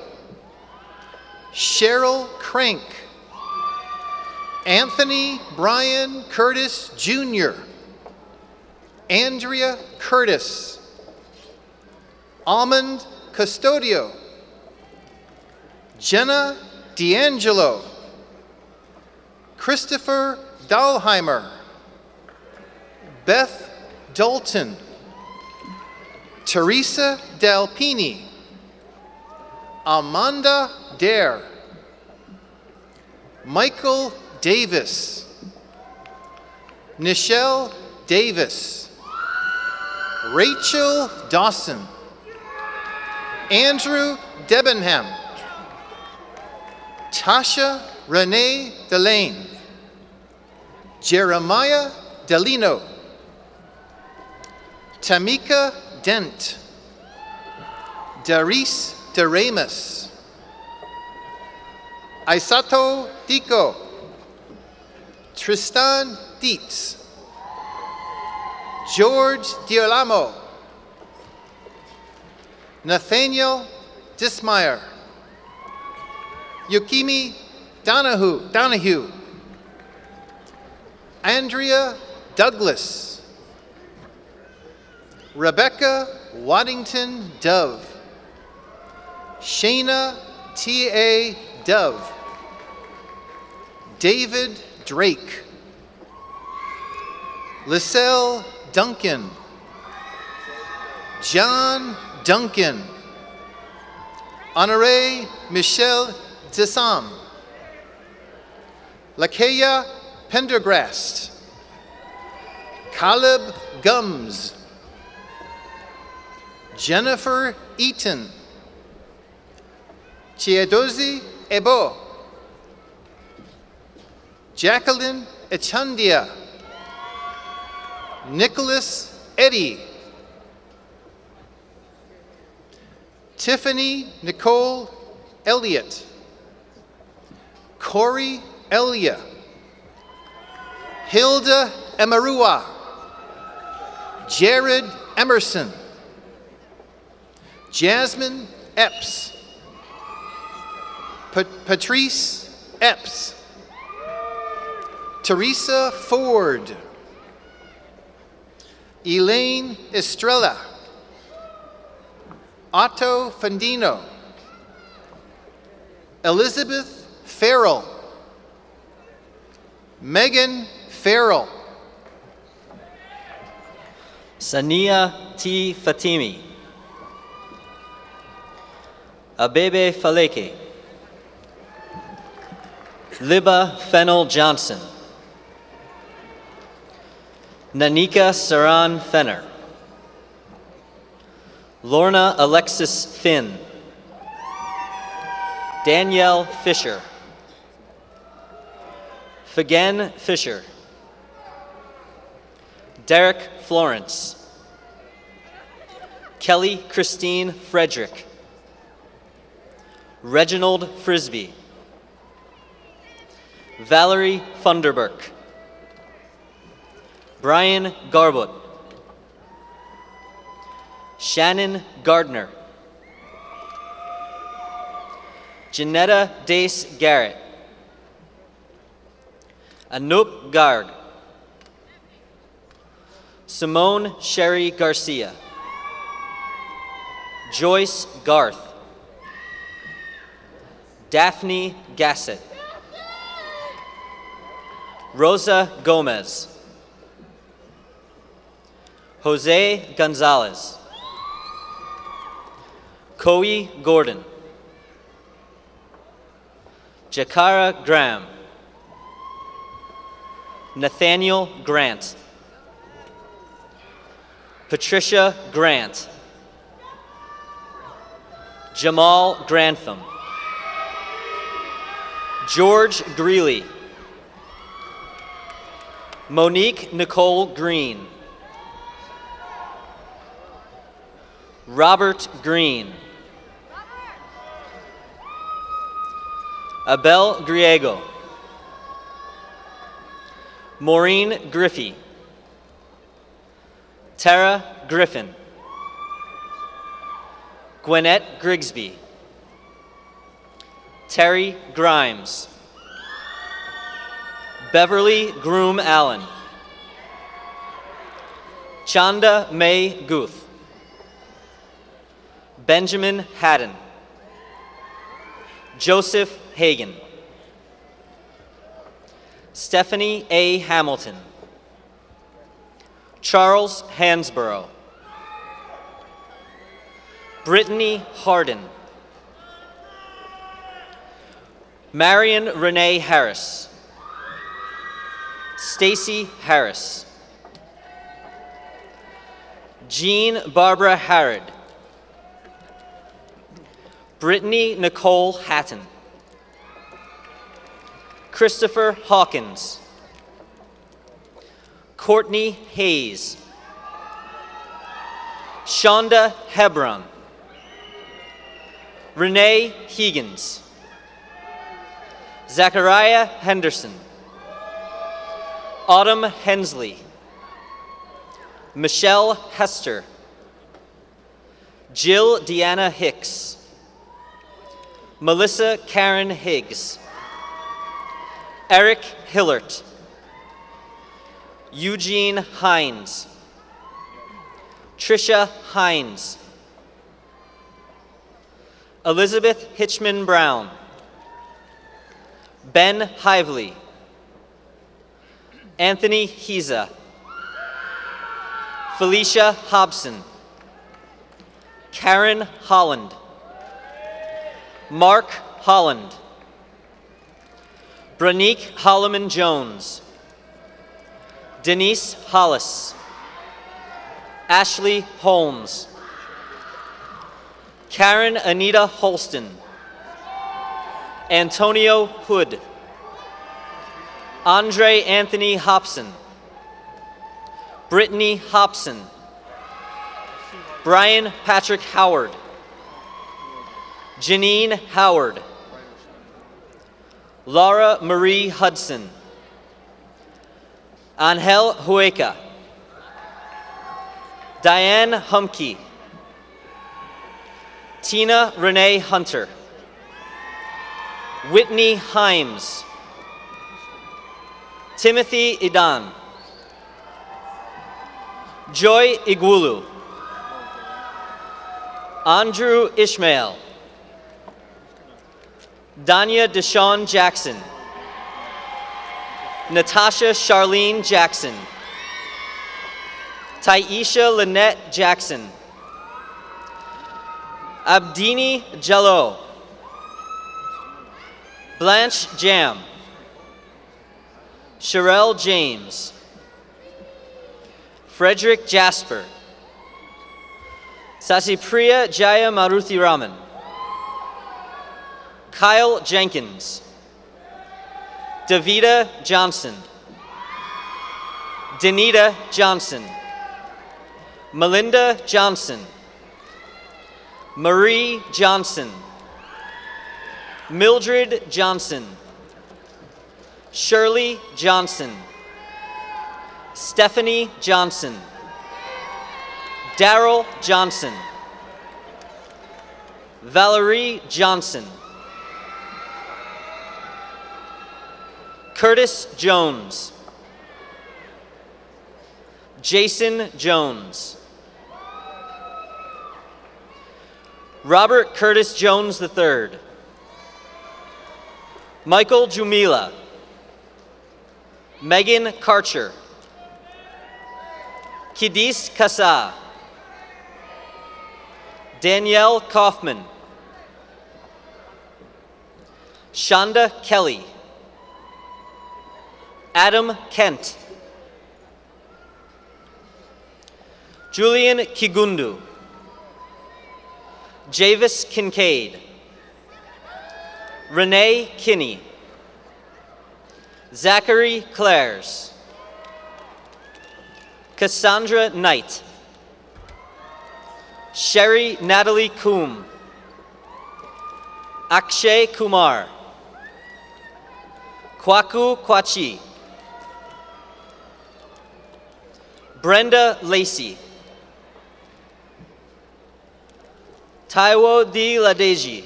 Cheryl Crank, Anthony Brian Curtis Jr., Andrea Curtis, Almond Custodio, Jenna D'Angelo, Christopher Dahlheimer, Beth Dalton, Teresa Dalpini, Amanda Dare, Michael Davis, Nichelle Davis, Rachel Dawson, Andrew Debenham, Tasha Renee Delane, Jeremiah Delino, Tamika Dent, Darice DeRamus, Aisato Dico, Tristan Dietz, George Diolamo, Nathaniel Dismeyer, Yukimi Donahue, Andrea Douglas, Rebecca Waddington Dove, Shayna T.A. Dove, David Drake, Lyselle Duncan, John Duncan, Honoré Michel Tissam, Lakeya Pendergrast, Caleb Gums, Jennifer Eaton, Chiedozi Ebo, Jacqueline Echandia, Nicholas Eddy, Tiffany Nicole Elliott, Corey Elia, Hilda Emarua, Jared Emerson, Jasmine Epps, Patrice Epps, Teresa Ford, Elaine Estrella, Otto Fandino, Elizabeth Farrell, Megan Farrell,
Sania T. Fatimi, Abebe Faleke, Liba Fennel Johnson, Nanika Saran Fenner, Lorna Alexis Finn, Danielle Fisher, Fagen Fisher, Derek Florence, Kelly Christine Frederick, Reginald Frisbee, Valerie Funderburk, Brian Garbut, Shannon Gardner, Janetta Dace Garrett, Anup Garg, Simone Sherry Garcia, Joyce Garth, Daphne Gassett, Rosa Gomez, Jose Gonzalez, Coe Gordon, Jakara Graham, Nathaniel Grant, Patricia Grant, Jamal Grantham, George Greeley, Monique Nicole Green, Robert Green, Abel Griego, Maureen Griffey, Tara Griffin, Gwinnett Grigsby, Terry Grimes, Beverly Groom Allen, Chanda May Guth, Benjamin Haddon, Joseph Hagan, Stephanie A. Hamilton, Charles Hansborough, Brittany Harden, Marion Renee Harris, Stacy Harris, Jean Barbara Harrod, Brittany Nicole Hatton, Christopher Hawkins, Courtney Hayes, Shonda Hebron, Renee Higgins, Zachariah Henderson, Autumn Hensley, Michelle Hester, Jill Deanna Hicks, Melissa Karen Higgs, Eric Hillert, Eugene Hines, Trisha Hines, Elizabeth Hitchman Brown, Ben Hively, Anthony Hiza, Felicia Hobson, Karen Holland, Mark Holland, Branique Holloman Jones, Denise Hollis, Ashley Holmes, Karen Anita Holston, Antonio Hood, Andre Anthony Hobson, Brittany Hobson, Brian Patrick Howard, Janine Howard, Laura Marie Hudson, Angel Hueca, Diane Humke, Tina Renee Hunter, Whitney Himes, Timothy Idan, Joy Igwulu, Andrew Ishmael, Danya Deshawn Jackson, Natasha Charlene Jackson, Taisha Lynette Jackson, Abdini Jallo, Blanche Jam, Sherelle James, Frederick Jasper, Sasipriya Jaya Maruthi Raman, Kyle Jenkins, Davida Johnson, Danita Johnson, Melinda Johnson, Marie Johnson, Mildred Johnson, Shirley Johnson, Stephanie Johnson, Daryl Johnson, Valerie Johnson, Curtis Jones, Jason Jones, Robert Curtis Jones III, Michael Jumila, Megan Karcher, Kidis Kassa, Danielle Kaufman, Shonda Kelly, Adam Kent, Julian Kigundu, Javis Kincaid, Renee Kinney, Zachary Clares, Cassandra Knight, Sherry Natalie Coombe, Akshay Kumar, Kwaku Kwachi. Brenda Lacey. Taiwo D. Ladeji.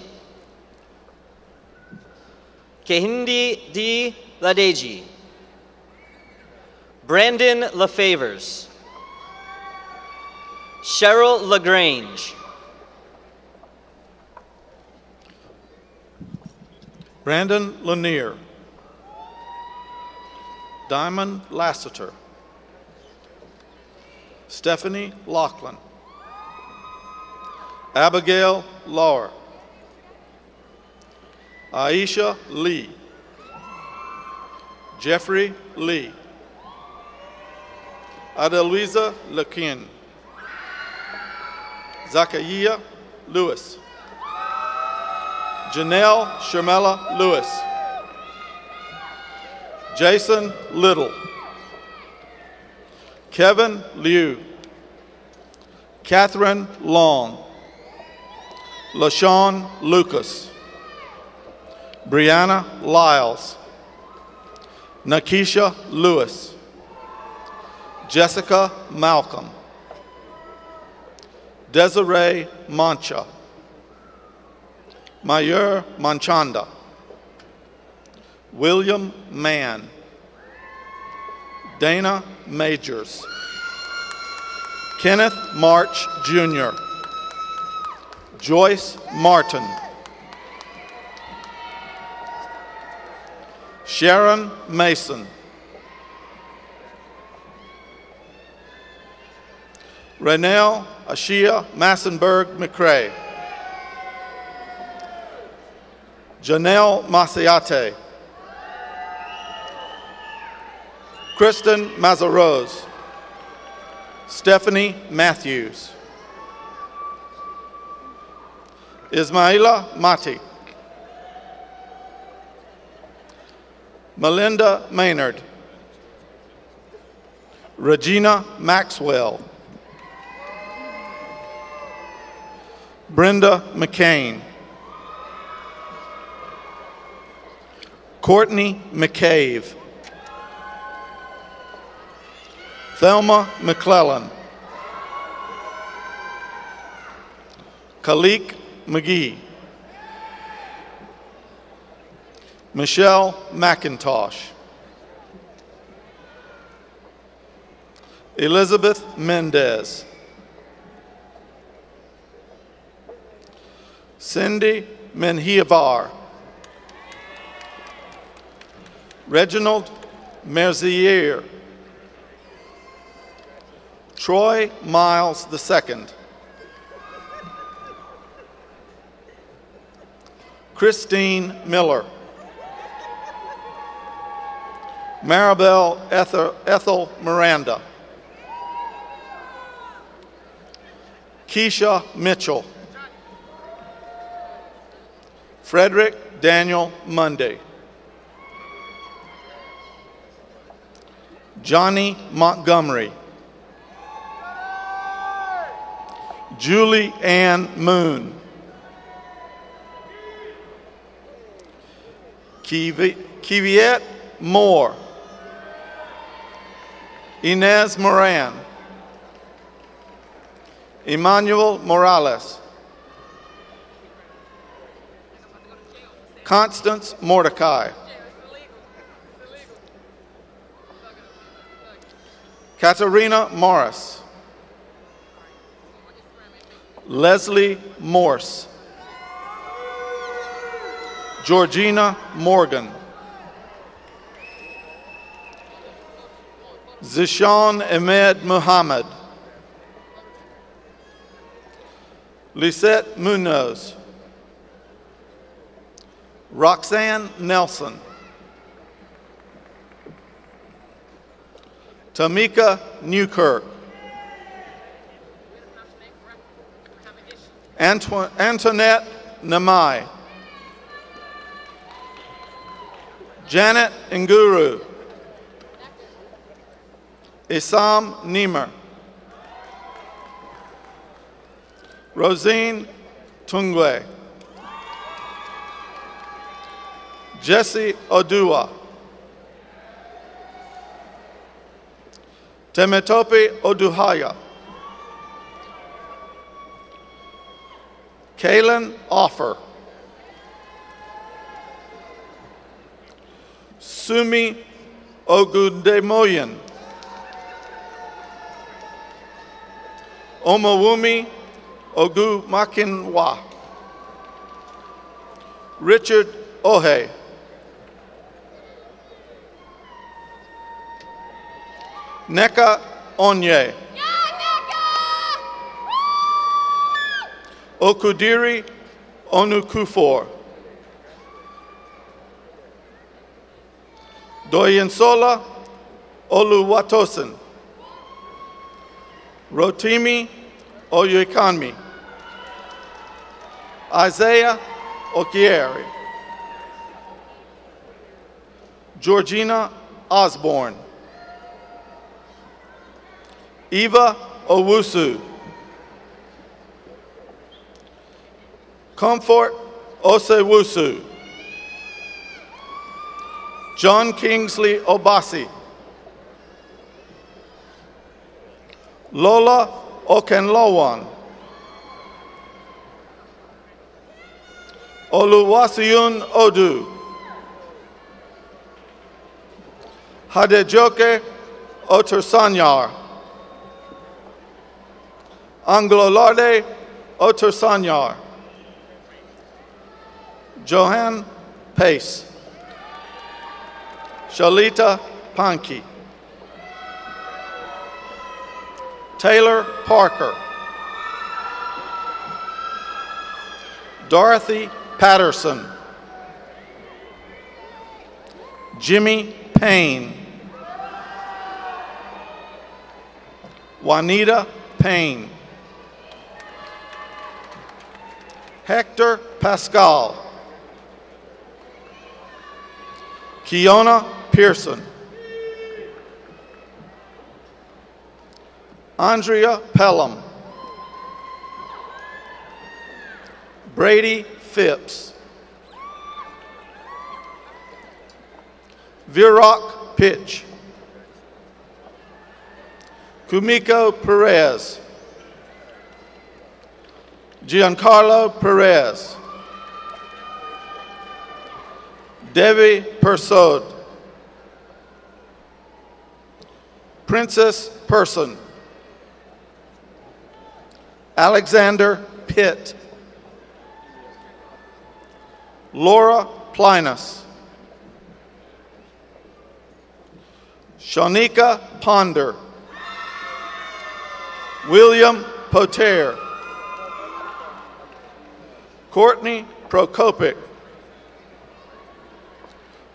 Kehindi D. Ladeji. Brandon LaFavors. Cheryl LaGrange.
Brandon Lanier. Diamond Lassiter. Stephanie Laughlin. Abigail Lauer. Aisha Lee. Jeffrey Lee. Adeluisa Lequin. Zachariah Lewis. Janelle Shermella Lewis. Jason Little. Kevin Liu. Catherine Long. LaShawn Lucas. Brianna Lyles. Nakisha Lewis. Jessica Malcolm. Desiree Mancha. Mayur Manchanda. William Mann. Dana Majors. Kenneth March Jr. Joyce Martin. Sharon Mason. Renelle Ashia Massenberg McCrae. Janelle Maciate. Kristen Mazarose. Stephanie Matthews. Ismaila Mati. Melinda Maynard. Regina Maxwell. Brenda McCain. Courtney McCabe. Thelma McClellan. Khalik McGee. Michelle McIntosh. Elizabeth Mendez. Cindy Menhiavar. Reginald Merzier. Troy Miles II. Christine Miller. Maribel Ethel Miranda. Keisha Mitchell. Frederick Daniel Monday. Johnny Montgomery. Julie Ann Moon. Kiviette Moore. Inez Moran. Emmanuel Morales. Constance Mordecai. Katarina Morris. Leslie Morse. Georgina Morgan. Zishan Ahmed Muhammad. Lisette Munoz. Roxanne Nelson. Tamika Newkirk. Antoinette Namai. Janet Nguru. Isam Niemer. Rosine Tungwe. Jesse Odua. Temetope Oduhaya. Kalen Offer. Sumi Ogundemoyan. Omowumi Ogumakinwa. Richard Ohe. Neka Onye. Okudiri Onukufor. Doyensola Oluwatosin. Rotimi Oyekanmi. Isaiah Okieri. Georgina Osborne. Eva Owusu. Comfort Osewusu. John Kingsley Obasi. Lola Okenlowan. Oluwasiun Odu. Hadejoke Otersanyar. Anglolarde Otersanyar. Johan Pace. Shalita Panki. Taylor Parker. Dorothy Patterson. Jimmy Payne. Juanita Payne. Hector Pascal. Kiona Pearson. Andrea Pelham. Brady Phipps. Virak Pitch. Kumiko Perez. Giancarlo Perez. Devi Persaud. Princess Person. Alexander Pitt. Laura Plinus. Shanika Ponder. William Potere. Courtney Prokopic.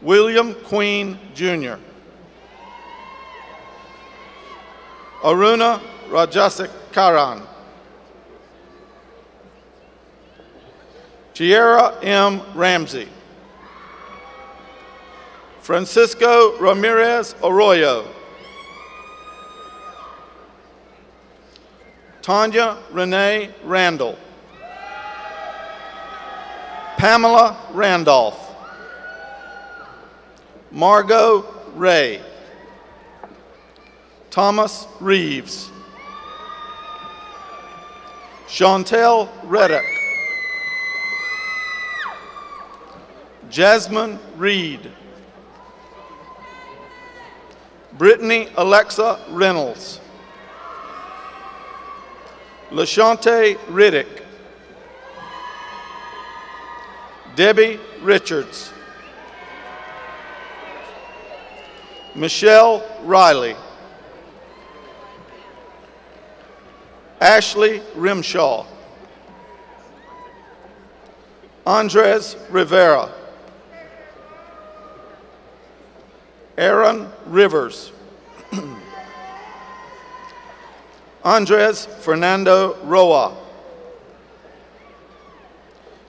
William Queen Jr. Aruna Rajasekaran. Tierra M. Ramsey. Francisco Ramirez Arroyo. Tanya Renee Randall. Pamela Randolph. Margot Ray. Thomas Reeves. Chantel Reddick. Jasmine Reed. Brittany Alexa Reynolds. LaShante Riddick. Debbie Richards. Michelle Riley. Ashley Rimshaw. Andres Rivera. Aaron Rivers. Andres Fernando Roa.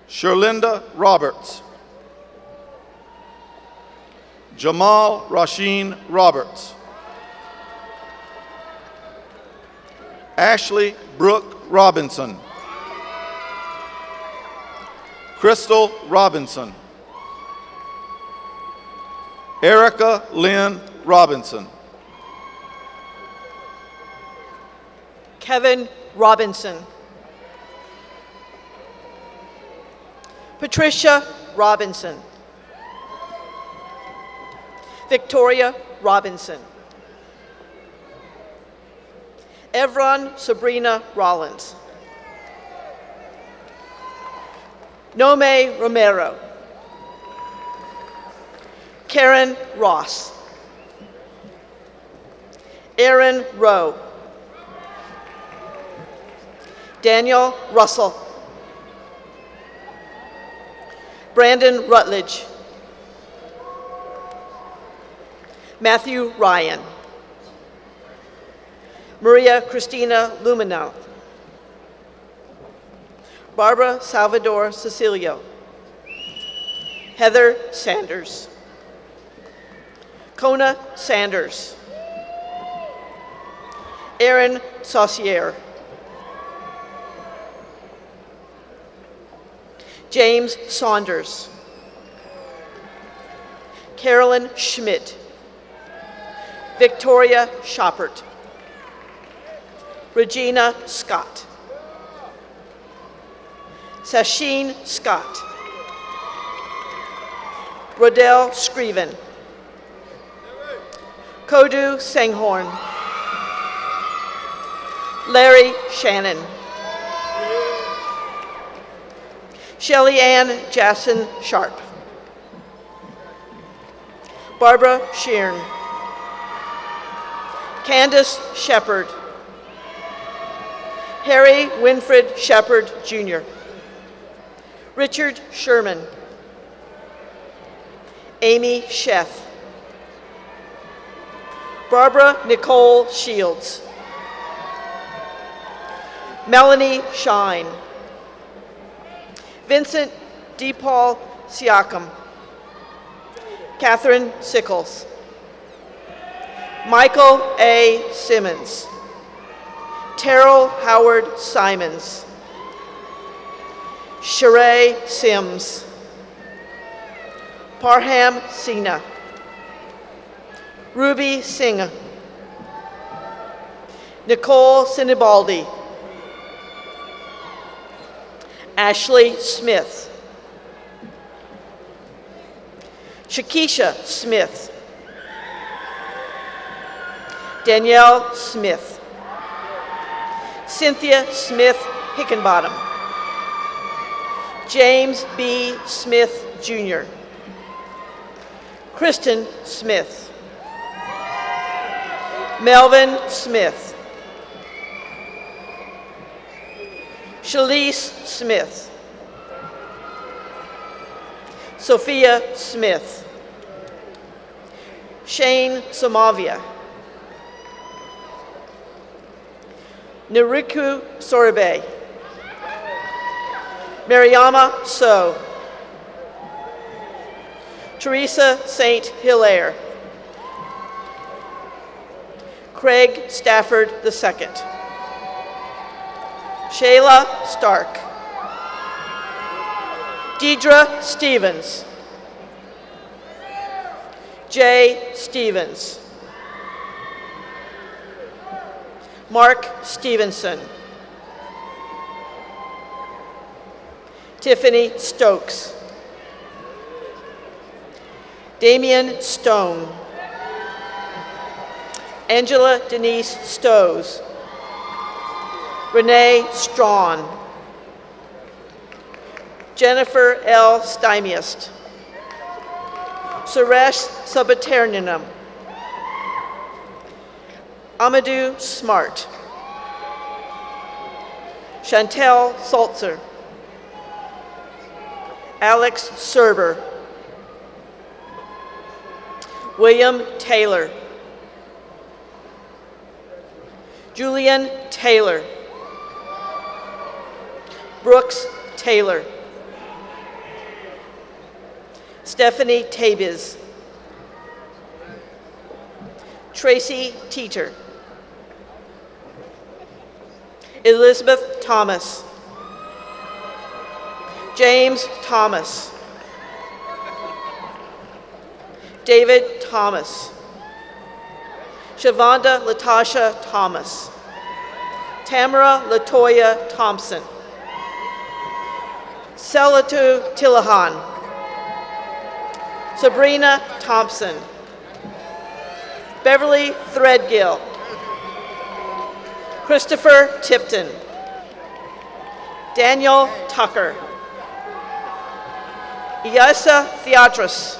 Sherlinda Roberts. Jamal Rasheen Roberts. Ashley Brooke Robinson. Crystal Robinson. Erica Lynn Robinson.
Kevin Robinson. Patricia Robinson. Victoria Robinson. Evron Sabrina Rollins. Nome Romero. Karen Ross. Aaron Rowe. Daniel Russell. Brandon Rutledge. Matthew Ryan. Maria Cristina Lumino. Barbara Salvador Cecilio. Heather Sanders. Kona Sanders. Aaron Saucier. James Saunders. Carolyn Schmidt. Victoria Shoppert. Regina Scott. Sasheen Scott. Rodell Screven. Kodu Sanghorn. Larry Shannon. Shelly Ann Jassen Sharp. Barbara Shearn. Candace Shepard. Harry Winfred Shepard, Jr. Richard Sherman. Amy Sheff. Barbara Nicole Shields. Melanie Shine. Vincent DePaul Siakam. Catherine Sickles. Michael A. Simmons. Terrell Howard Simons. Sheree Sims. Parham Sina. Ruby Singh. Nicole Sinibaldi. Ashley Smith. Shakisha Smith. Danielle Smith. Cynthia Smith Hickenbottom. James B. Smith, Jr. Kristen Smith. Melvin Smith. Shalise Smith. Sophia Smith. Shane Somavia. Nariku Sorabe. Mariama So. Teresa St. Hilaire. Craig Stafford II. Shayla Stark. Deidre Stevens. Jay Stevens. Mark Stevenson. Tiffany Stokes. Damian Stone. Angela Denise Stowe. Renee Strawn. Jennifer L. Stymiest. Suresh Sabaterninam. Amadou Smart. Chantel Saltzer. Alex Serber. William Taylor. Julian Taylor. Brooks Taylor. Stephanie Tabiz. Tracy Teeter. Elizabeth Thomas. James Thomas. David Thomas. Shavonda Latasha Thomas. Tamara Latoya Thompson. Selatu Tillahan. Sabrina Thompson. Beverly Threadgill. Christopher Tipton. Daniel Tucker. Iasa Theatros.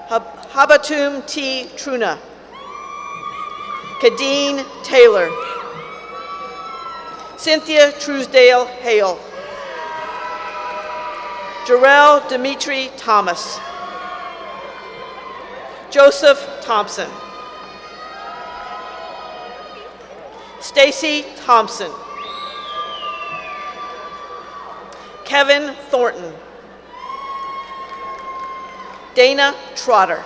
Habatum T. Truna. Kadeen Taylor. Cynthia Truesdale Hale. Jarrell Dimitri Thomas. Joseph Thompson. Stacy Thompson. Kevin Thornton. Dana Trotter.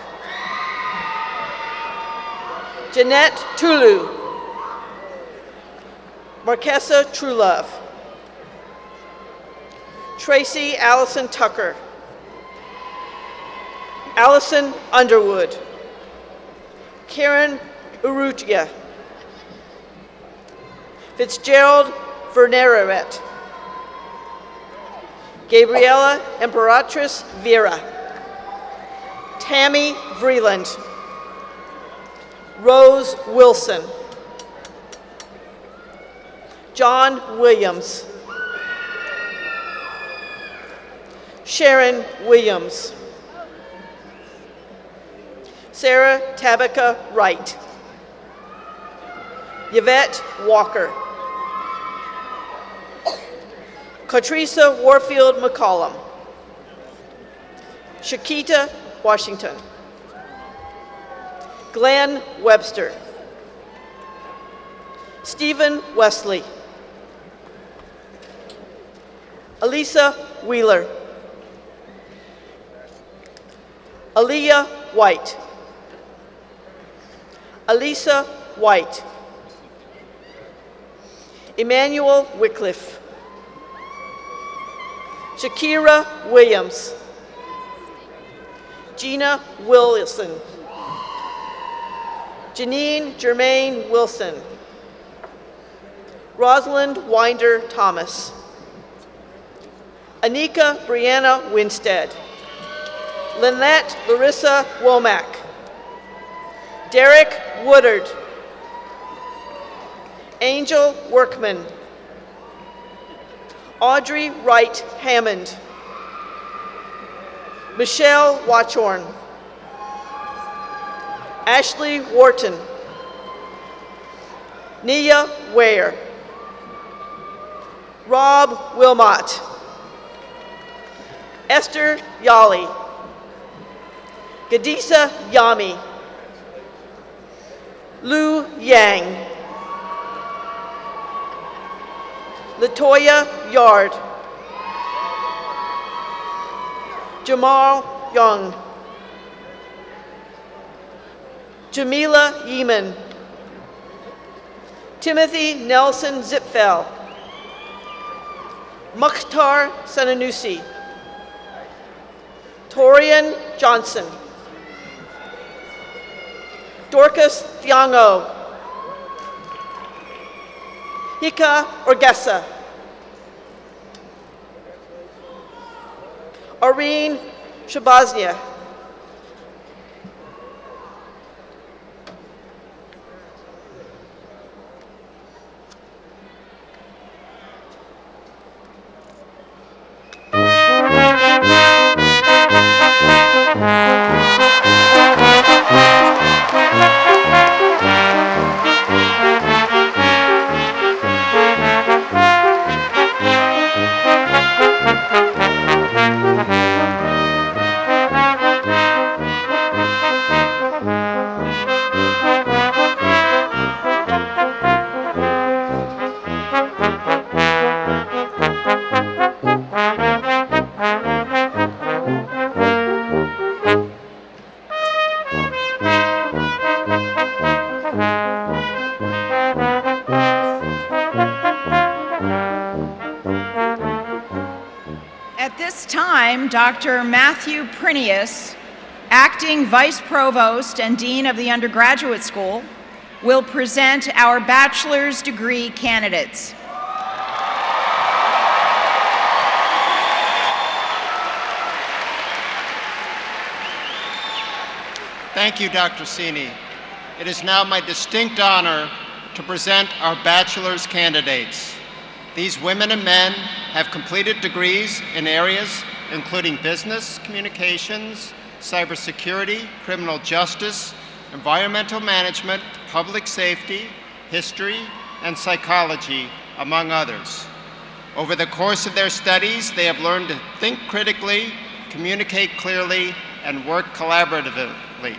Jeanette Tulu. Marquessa Truelove. Tracy Allison Tucker. Allison Underwood. Karen Urrutia. Fitzgerald Verneret. Gabriela Imperatrice Vera. Tammy Vreeland. Rose Wilson. John Williams. Sharon Williams. Sarah Tabitha Wright. Yvette Walker. Catrice Warfield McCollum. Shakita Washington. Glenn Webster. Stephen Wesley. Elisa Wheeler. Aaliyah White. Elisa White. Emmanuel Wycliffe. Shakira Williams. Gina Wilson. Janine Germaine Wilson. Rosalind Winder Thomas. Anika Brianna Winstead. Lynette Larissa Womack. Derek Woodard. Angel Workman. Audrey Wright Hammond. Michelle Watchorn. Ashley Wharton. Nia Ware. Rob Wilmot. Esther Yali. Gadisa Yami. Lu Yang. Latoya Yard. Jamal Young. Jamila Yeeman. Timothy Nelson Zipfel. Mukhtar Sananusi. Torian Johnson. Dorcas Thiango. Hika Orgessa. Irene Shabaznia.
Dr. Matthew Prinius, Acting Vice Provost and Dean of the Undergraduate School, will present our bachelor's degree candidates.
Thank you, Dr. Sini. It is now my distinct honor to present our bachelor's candidates. These women and men have completed degrees in areas including business, communications, cybersecurity, criminal justice, environmental management, public safety, history, and psychology, among others. Over the course of their studies, they have learned to think critically, communicate clearly, and work collaboratively.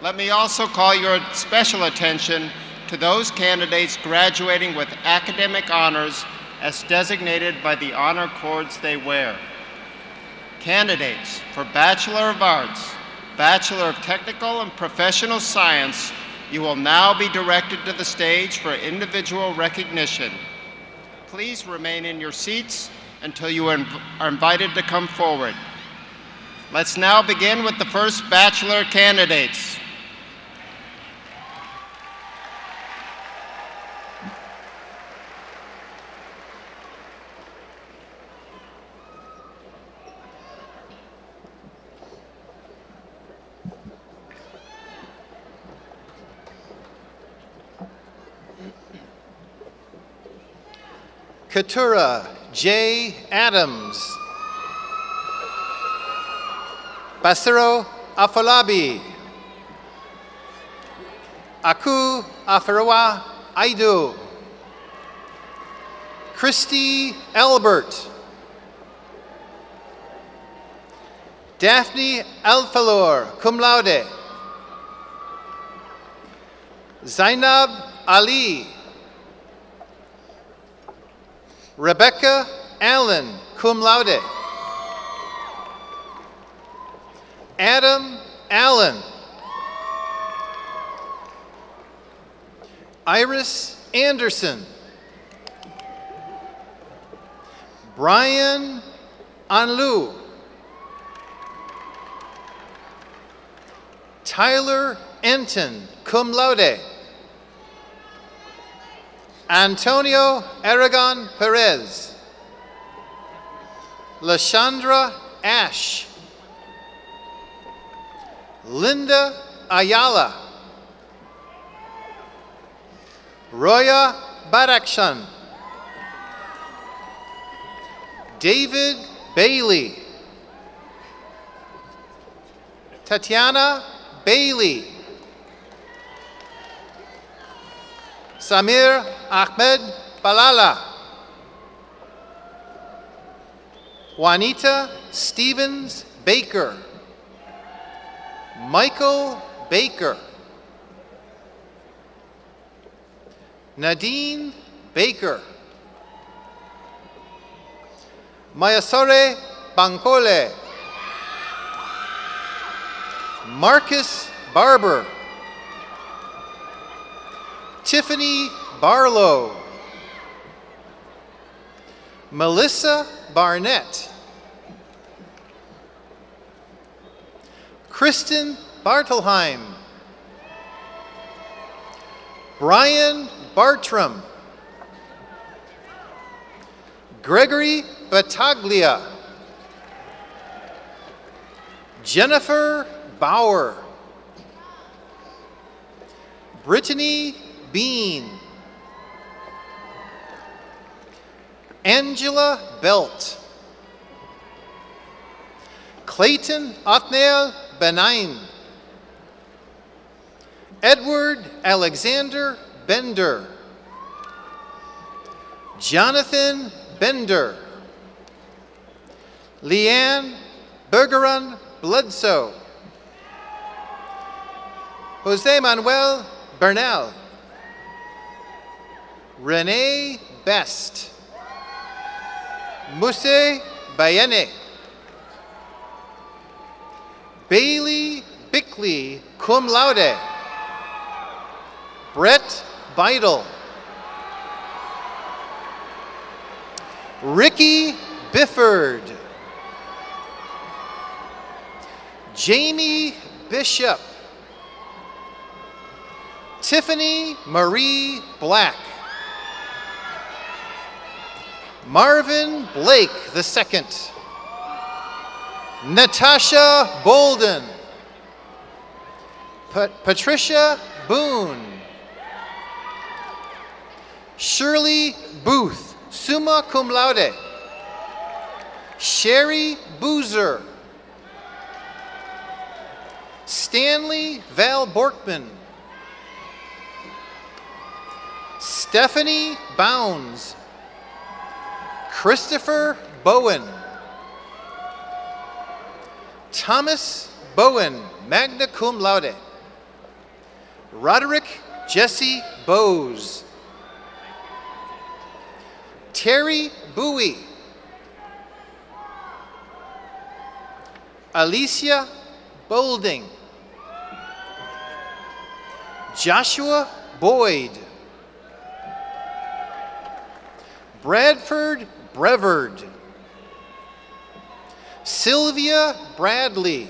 Let me also call your special attention to those candidates graduating with academic honors as designated by the honor cords they wear. Candidates for Bachelor of Arts, Bachelor of Technical and Professional Science, you will now be directed to the stage for individual recognition. Please remain in your seats until you are invited to come forward. Let's now begin with the first Bachelor candidates.
Keturah J. Adams. Basiro Afolabi. Aku Afarawa Aidu. Christy Albert. Daphne Alfalor, cum laude. Zainab Ali. Rebecca Allen, cum laude. Adam Allen. Iris Anderson. Brian Anlu. Tyler Enton, cum laude. Antonio Aragon Perez. Lashandra Ash. Linda Ayala. Roya Barakshan. David Bailey. Tatiana Bailey. Samir Ahmed Balala. Juanita Stevens Baker. Michael Baker. Nadine Baker. Mayasore Bancole. Marcus Barber. Tiffany Barlow. Melissa Barnett. Kristen Bartelheim. Brian Bartram. Gregory Battaglia. Jennifer Bauer. Brittany Bean. Angela Belt. Clayton Othniel Benaim. Edward Alexander Bender. Jonathan Bender. Leanne Bergeron Bledsoe. Jose Manuel Bernal. Renee Best. Muse Bayene. Bailey Bickley, cum laude. Brett Beidel. Ricky Bifford. Jamie Bishop. Tiffany Marie Black. Marvin Blake II. Natasha Bolden. Patricia Boone. Shirley Booth, summa cum laude. Sherry Boozer. Stanley Val Borkman. Stephanie Bounds. Christopher Bowen. Thomas Bowen, magna cum laude. Roderick Jesse Bowes. Terry Bowie. Alicia Bolding. Joshua Boyd. Bradford Brevard. Sylvia Bradley.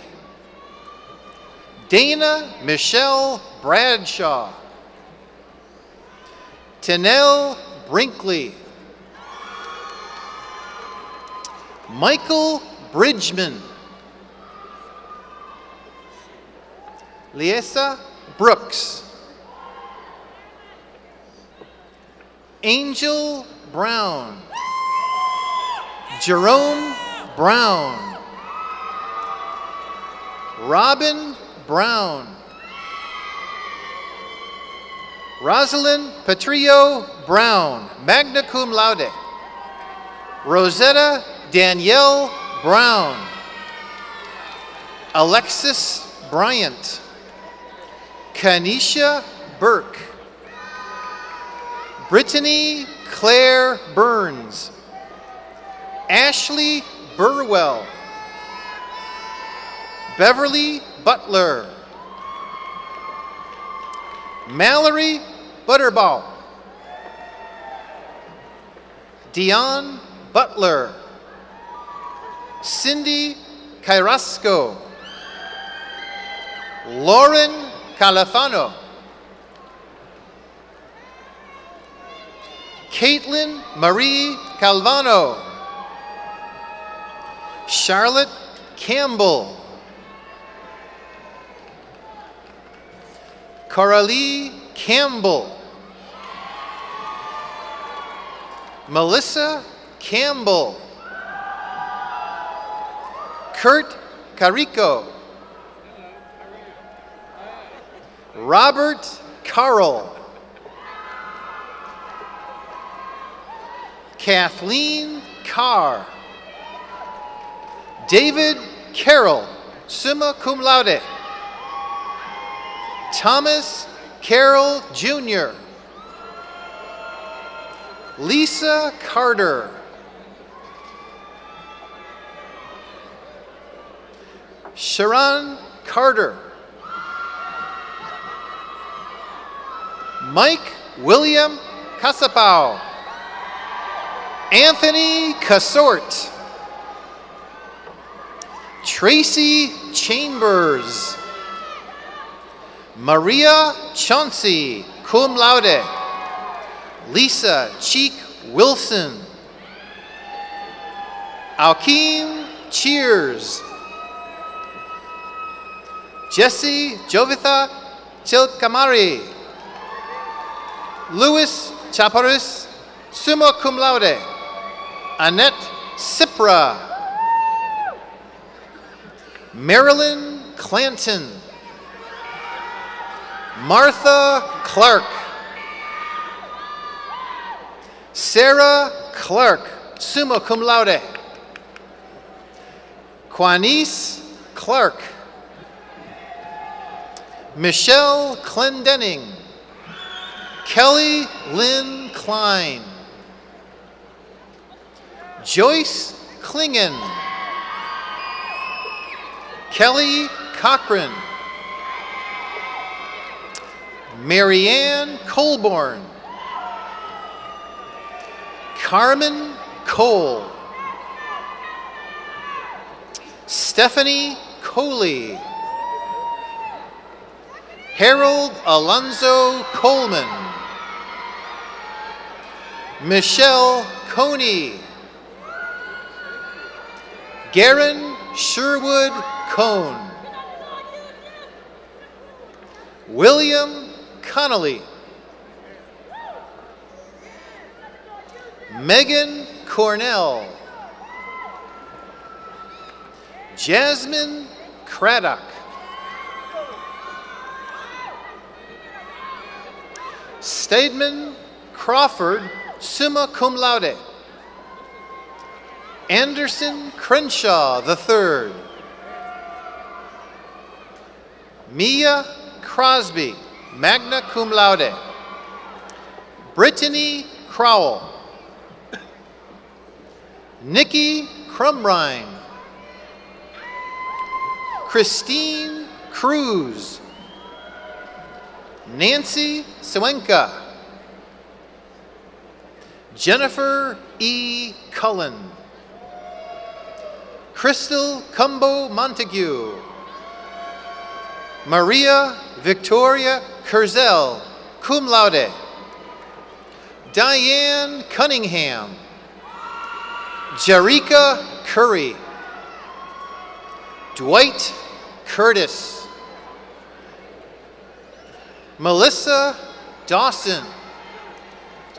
Dana Michelle Bradshaw. Tanel Brinkley. Michael Bridgman. Liesa Brooks. Angel Brown. Jerome Brown. Robin Brown. Rosalind Patrillo Brown, magna cum laude. Rosetta Danielle Brown. Alexis Bryant. Kanisha Burke. Brittany Claire Burns. Ashley Burwell. Beverly Butler. Mallory Butterball. Dion Butler. Cindy Carrasco. Lauren Califano. Caitlin Marie Calvano. Charlotte Campbell. Coralie Campbell. Melissa Campbell. Kurt Carico. Robert Carl. Kathleen Carr. David Carroll, summa cum laude. Thomas Carroll Jr. Lisa Carter. Sharon Carter. Mike William Casapau. Anthony Casort. Tracy Chambers. Maria Chauncey, cum laude. Lisa Cheek Wilson. Alkeem Cheers. Jesse Jovitha Chilkamari. Louis Chaparris, summa cum laude. Annette Cipra. Marilyn Clanton. Martha Clark. Sarah Clark, summa cum laude. Quanice Clark. Michelle Clendenning. Kelly Lynn Klein. Joyce Klingen. Kelly Cochran. Marianne Colborn. Carmen Cole. Stephanie Coley. Harold Alonzo Coleman. Michelle Coney. Garen Sherwood Cohn. William Connolly. Megan Cornell. Jasmine Craddock. Stedman Crawford, summa cum laude. Anderson Crenshaw III. Mia Crosby, magna cum laude. Brittany Crowell. Nikki Crumrine. Christine Cruz. Nancy Swenka. Jennifer E. Cullen. Crystal Cumbo Montague. Maria Victoria Kurzel, cum laude. Diane Cunningham. Jarika Curry. Dwight Curtis. Melissa Dawson.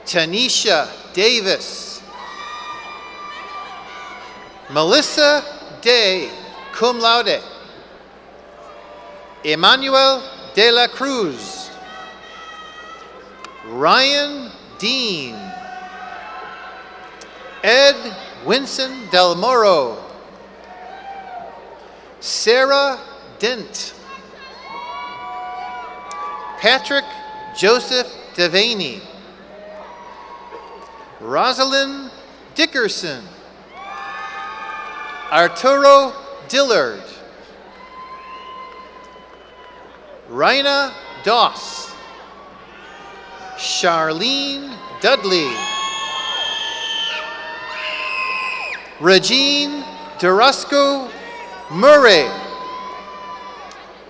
Tanisha Davis. Melissa Day, cum laude. Emmanuel de la Cruz. Ryan Dean. Ed Winson Del Moro. Sarah Dent. Patrick Joseph Devaney. Rosalind Dickerson. Arturo Dillard. Raina Doss. Charlene Dudley. Regine Durasco Murray.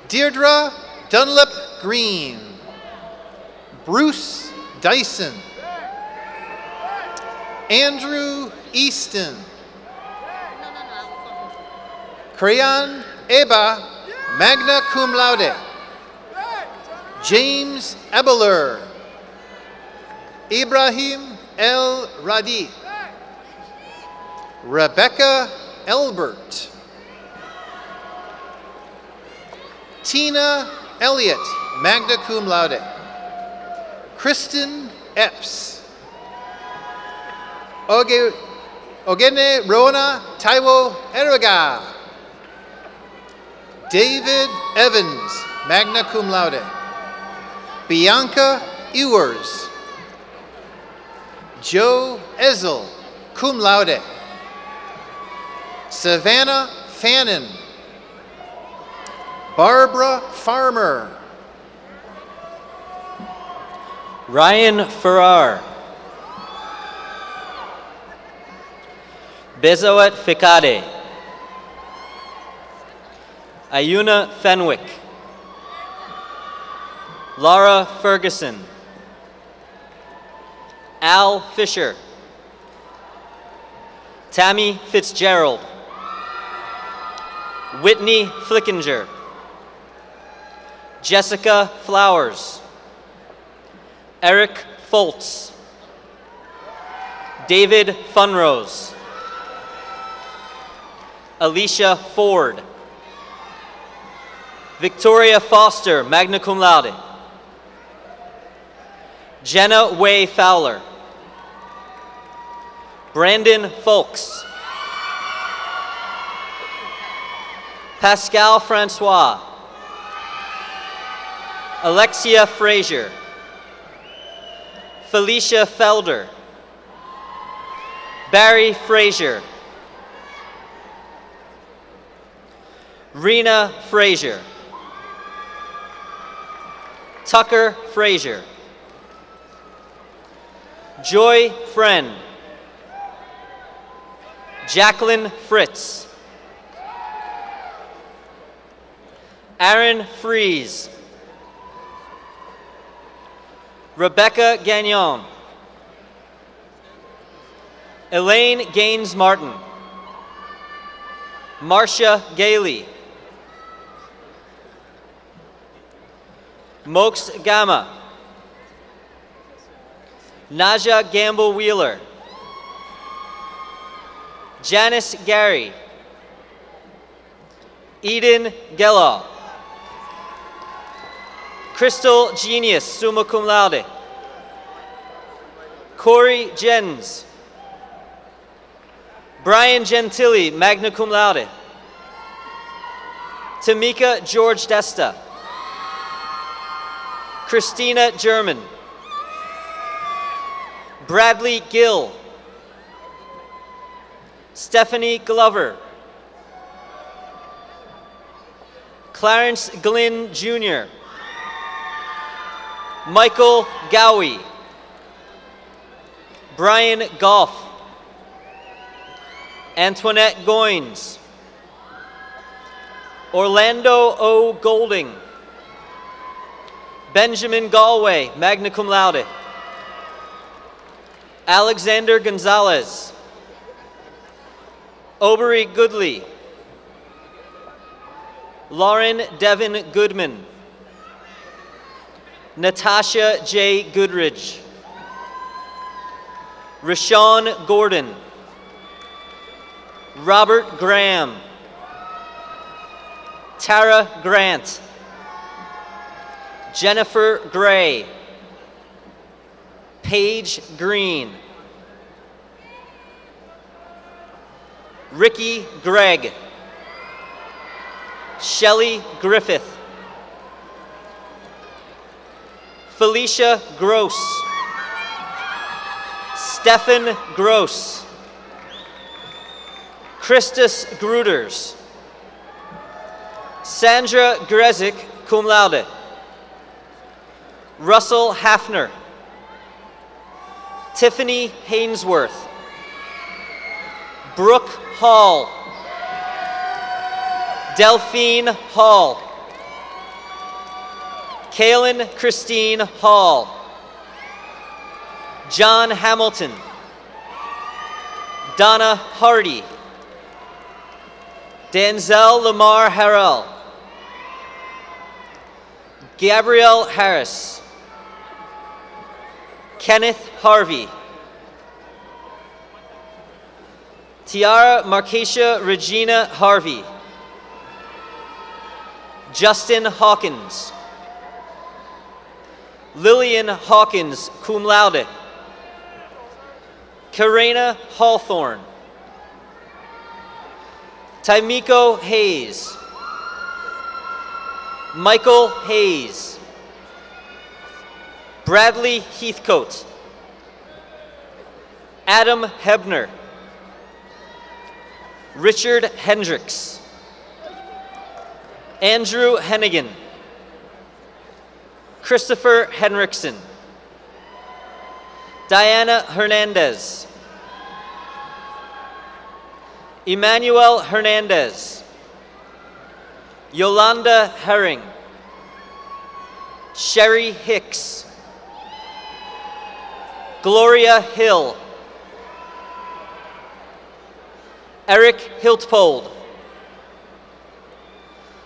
Deirdre Dunlap Green. Bruce Dyson. Andrew Easton. Crayon Eba, magna cum laude. James Ebeler. Ibrahim El Radi. Rebecca Elbert. Tina Elliott, magna cum laude. Kristen Epps. Ogene Rona Taiwo Eroga. David Evans, magna cum laude. Bianca Ewers. Joe Ezel, cum laude. Savannah Fannin. Barbara Farmer.
Ryan Farrar. Bezoet Fikade. Ayuna Fenwick. Laura Ferguson. Al Fisher. Tammy Fitzgerald. Whitney Flickinger. Jessica Flowers. Eric Foltz. David Funrose. Alicia Ford. Victoria Foster, magna cum laude. Jenna Way Fowler. Brandon Folks. Pascal Francois. Alexia Frazier. Felicia Felder. Barry Frazier. Rena Frazier. Tucker Frazier. Joy Friend. Jacqueline Fritz. Aaron Fries. Rebecca Gagnon. Elaine Gaines Martin. Marcia Gailey. Mokes Gama. Naja Gamble Wheeler. Janice Gary. Eden Gellaw. Crystal Genius, summa cum laude. Corey Jens. Brian Gentili, magna cum laude. Tamika George Desta. Christina German. Bradley Gill. Stephanie Glover. Clarence Glynn Jr. Michael Gowie. Brian Goff. Antoinette Goins. Orlando O. Golding. Benjamin Galway, magna cum laude. Alexander Gonzalez. Aubrey Goodley. Lauren Devin Goodman. Natasha J. Goodridge. Rashawn Gordon. Robert Graham. Tara Grant. Jennifer Gray. Paige Green. Ricky Gregg. Shelley Griffith. Felicia Gross. Stephen Gross. Christus Gruters. Sandra Grezik, cum laude. Russell Hafner. Tiffany Hainsworth. Brooke Hall. Delphine Hall. Kaylin Christine Hall. John Hamilton. Donna Hardy. Denzel Lamar Harrell. Gabrielle Harris. Kenneth Harvey. Tiara Markeisha Regina Harvey. Justin Hawkins. Lillian Hawkins, cum laude. Karina Hawthorne. Taimiko Hayes. Michael Hayes. Bradley Heathcote. Adam Hebner. Richard Hendricks. Andrew Hennigan. Christopher Henriksen. Diana Hernandez. Emmanuel Hernandez. Yolanda Herring. Sherry Hicks. Gloria Hill. Eric Hiltpold.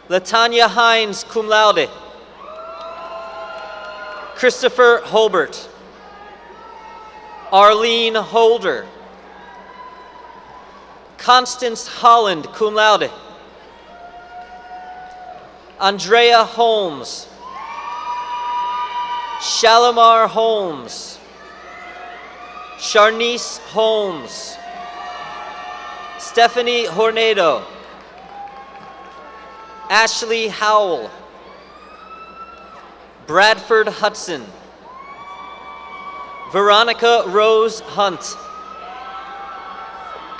Latanya Hines, cum laude. Christopher Holbert. Arlene Holder. Constance Holland, cum laude. Andrea Holmes. Shalimar Holmes. Sharnice Holmes. Stephanie Hornado. Ashley Howell. Bradford Hudson. Veronica Rose Hunt.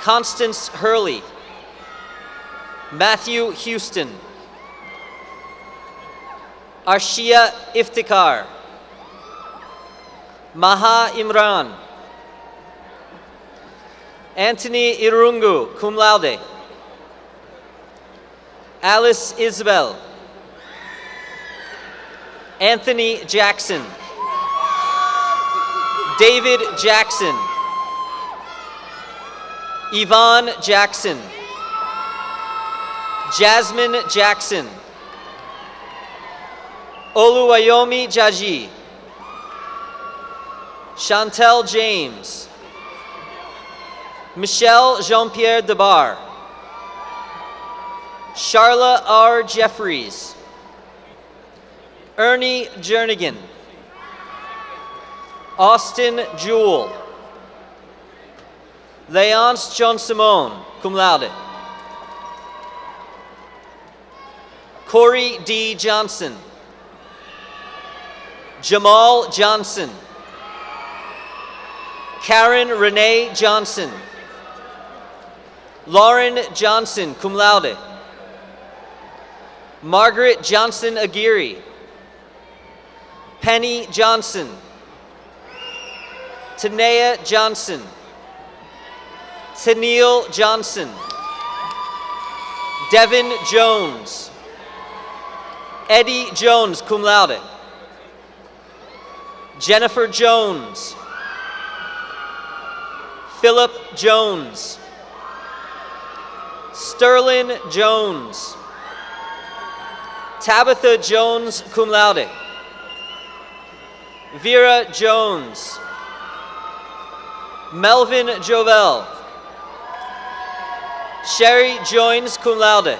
Constance Hurley. Matthew Houston. Arshia Iftikhar. Maha Imran. Anthony Irungu, cum laude. Alice Isabel. Anthony Jackson. David Jackson. Yvonne Jackson. Jasmine Jackson. Oluwayomi Jaji. Chantel James. Michelle Jean-Pierre Debar. Charla R. Jeffries. Ernie Jernigan. Austin Jewell. Leonce John Simone, cum laude. Corey D. Johnson. Jamal Johnson. Karen Renee Johnson. Lauren Johnson, cum laude. Margaret Johnson Aguirre. Penny Johnson. Tanea Johnson. Tennille Johnson. Devin Jones. Eddie Jones, cum laude. Jennifer Jones. Philip Jones. Sterling Jones. Tabitha Jones, cum laude. Vera Jones. Melvin Jovel. Sherry Joins, cum laude.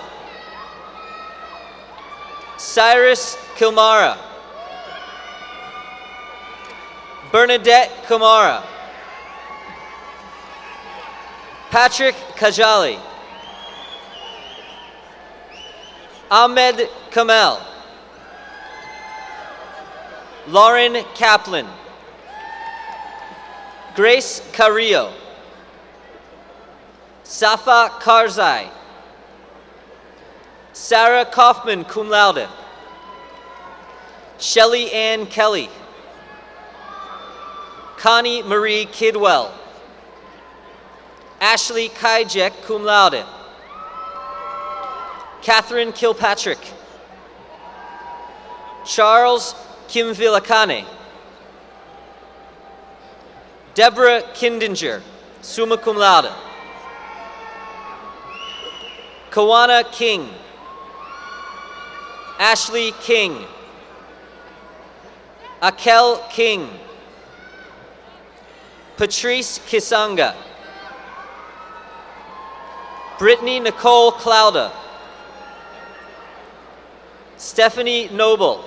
Cyrus Kilmara. Bernadette Kamara. Patrick Kajali. Ahmed Kamel. Lauren Kaplan. Grace Carrillo. Safa Karzai. Sarah Kaufman, cum laude. Shelley Ann Kelly. Connie Marie Kidwell. Ashley Kajek, cum laude. Catherine Kilpatrick. Charles Kimvilakane. Deborah Kindinger, summa cum laude. Kawana King. Ashley King. Akel King. Patrice Kisanga. Brittany Nicole Clouda. Stephanie Noble.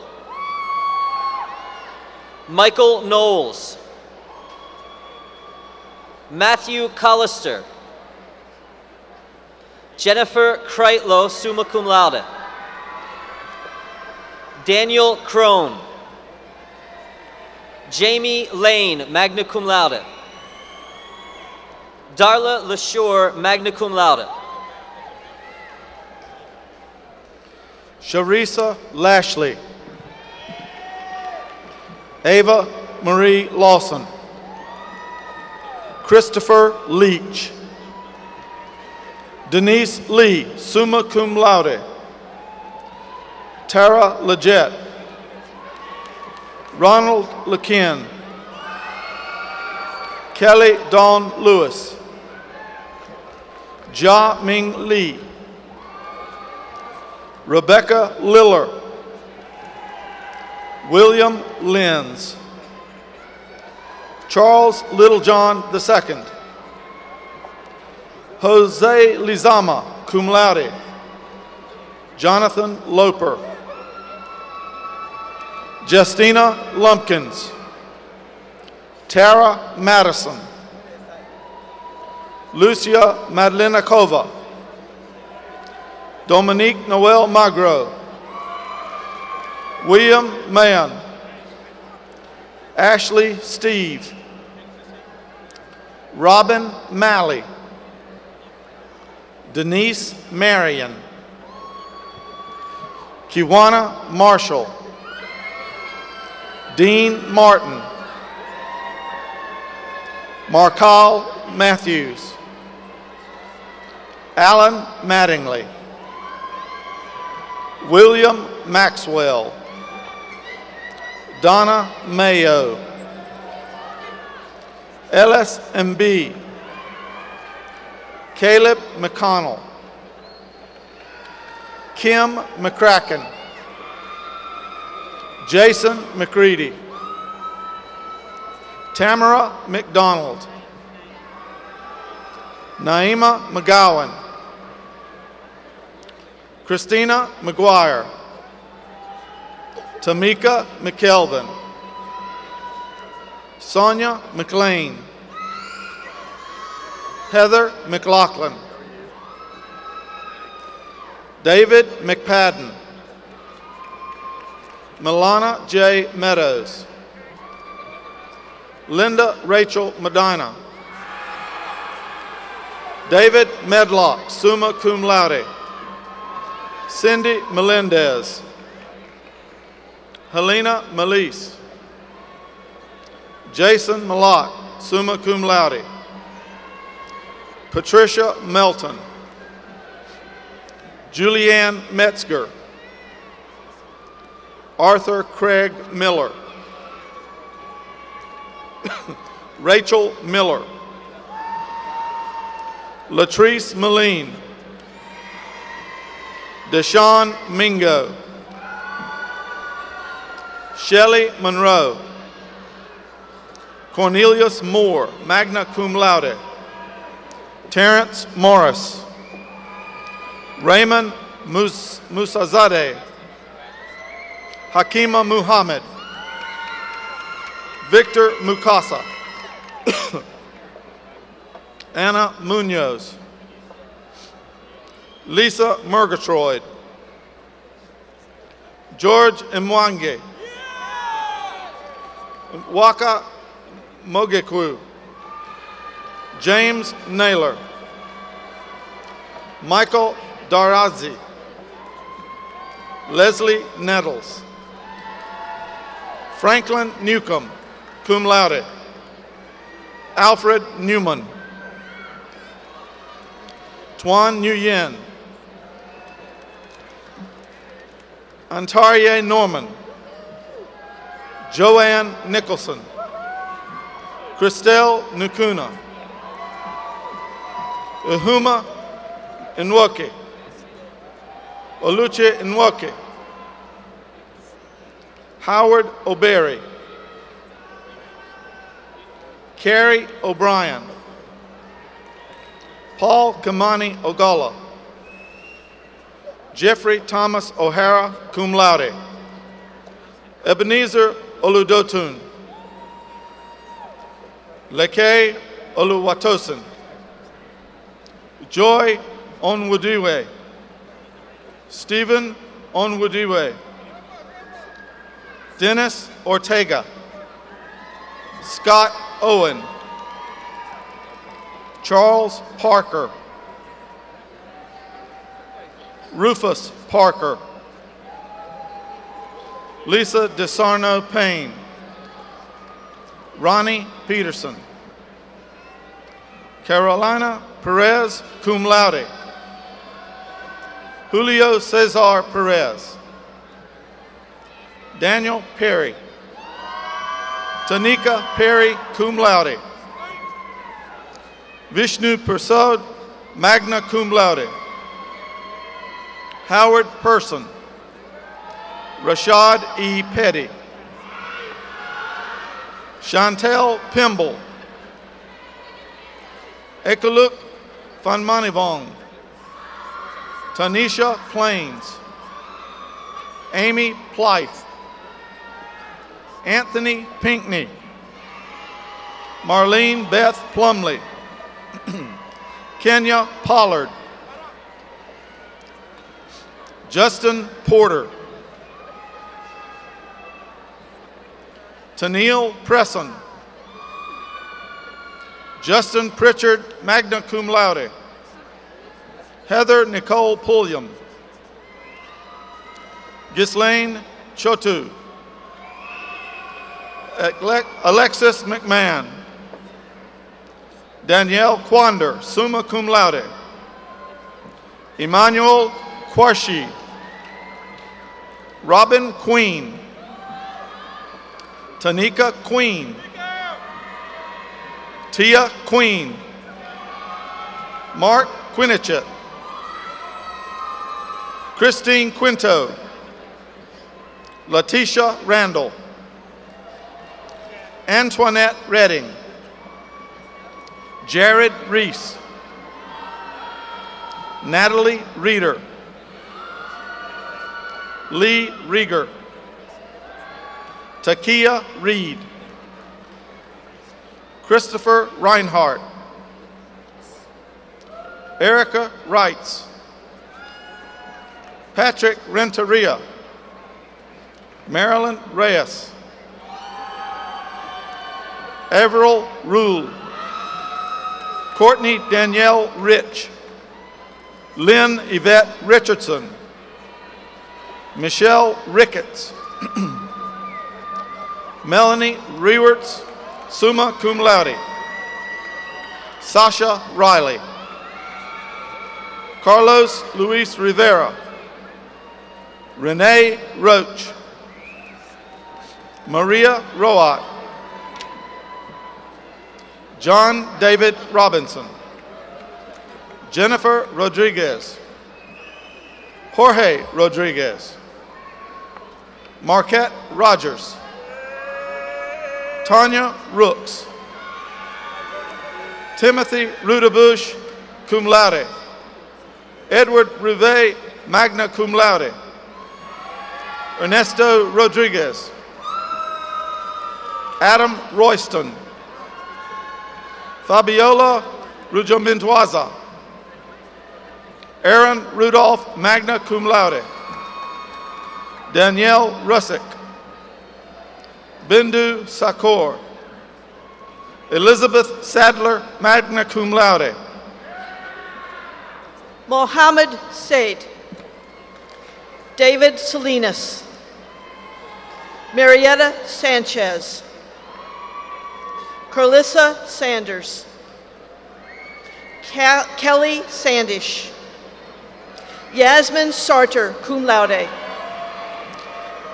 Michael Knowles. Matthew Collister. Jennifer Kreitlow, summa cum laude. Daniel Crone. Jamie Lane, magna cum laude. Darla LaShore, magna cum laude.
Sharisa Lashley. Ava Marie Lawson. Christopher Leach. Denise Lee, summa cum laude. Tara Leggett. Ronald LeKin. Kelly Dawn Lewis. Ja Ming Lee. Rebecca Liller. William Lenz. Charles Littlejohn II. Jose Lizama, cum laude. Jonathan Loper. Justina Lumpkins. Tara Madison. Lucia Madlinakova. Dominique Noel Magro. William Mann. Ashley Steve. Robin Malley. Denise Marion. Kiwana Marshall. Dean Martin. Markal Matthews. Alan Mattingly. William Maxwell. Donna Mayo. Ellis MB, Caleb McConnell, Kim McCracken, Jason McCready, Tamara McDonald, Naima McGowan, Christina McGuire, Tamika McKelvin, Sonia McLean, Heather McLaughlin, David McPadden, Milana J. Meadows, Linda Rachel Medina, David Medlock, summa cum laude, Cindy Melendez, Helena Melise, Jason Malott, summa cum laude, Patricia Melton, Julianne Metzger, Arthur Craig Miller, Rachel Miller, Latrice Moline, Deshaun Mingo, Shelley Monroe, Cornelius Moore, magna cum laude, Terrence Morris, Raymond Musazadeh, Hakima Muhammad, Victor Mukasa, Anna Munoz, Lisa Murgatroyd, George Mwange, Waka Mogekwu, James Naylor, Michael Darazi, Leslie Nettles, Franklin Newcomb, cum laude, Alfred Newman, Tuan Nguyen, Antarie Norman, Joanne Nicholson, Christelle Nukuna, Uhuma Nwoke, Oluche Nwoke, Howard O'Berry, Carrie O'Brien, Paul Kamani Ogala, Jeffrey Thomas O'Hara, cum laude, Ebenezer Oludotun, Leke Oluwatosin, Joy Onwudiwe, Stephen Onwudiwe, Dennis Ortega, Scott Owen, Charles Parker, Rufus Parker, Lisa DeSarno Payne, Ronnie Peterson, Carolina Perez, cum laude, Julio Cesar Perez, Daniel Perry, Tanika Perry, cum laude, Vishnu Persad, magna cum laude, Howard Person, Rashad E. Petty, Chantel Pimble, Ekaluk Fanmanivong, Tanisha Plains, Amy Plythe, Anthony Pinkney, Marlene Beth Plumley, Kenya Pollard, Justin Porter, Tennille Presson, Justin Pritchard, magna cum laude, Heather Nicole Pulliam, Ghislaine Chotu, Alexis McMahon, Danielle Quander, summa cum laude, Emmanuel Quarshi, Robin Queen, Tanika Queen, Tia Queen, Mark Quinichet, Christine Quinto, Letitia Randall, Antoinette Redding, Jared Reese, Natalie Reeder, Lee Rieger, Takia Reed, Christopher Reinhardt, Erica Wrights, Patrick Renteria, Marilyn Reyes, Avril Rule, Courtney Danielle Rich, Lynn Yvette Richardson, Michelle Ricketts, Melanie Rewerts, summa cum laude, Sasha Riley, Carlos Luis Rivera, Renee Roach, Maria Roat, John David Robinson, Jennifer Rodriguez, Jorge Rodriguez, Marquette Rogers, Tanya Rooks, Timothy Rudebush, cum laude, Edward Rivet, magna cum laude, Ernesto Rodriguez, Adam Royston, Fabiola Rujomintuaza, Aaron Rudolph, magna cum laude, Danielle Russick, Bindu Sakor, Elizabeth Sadler, magna cum laude,
Mohammed Said, David Salinas, Marietta Sanchez, Carlissa Sanders, Kelly Sandish, Yasmin Sarter, cum laude,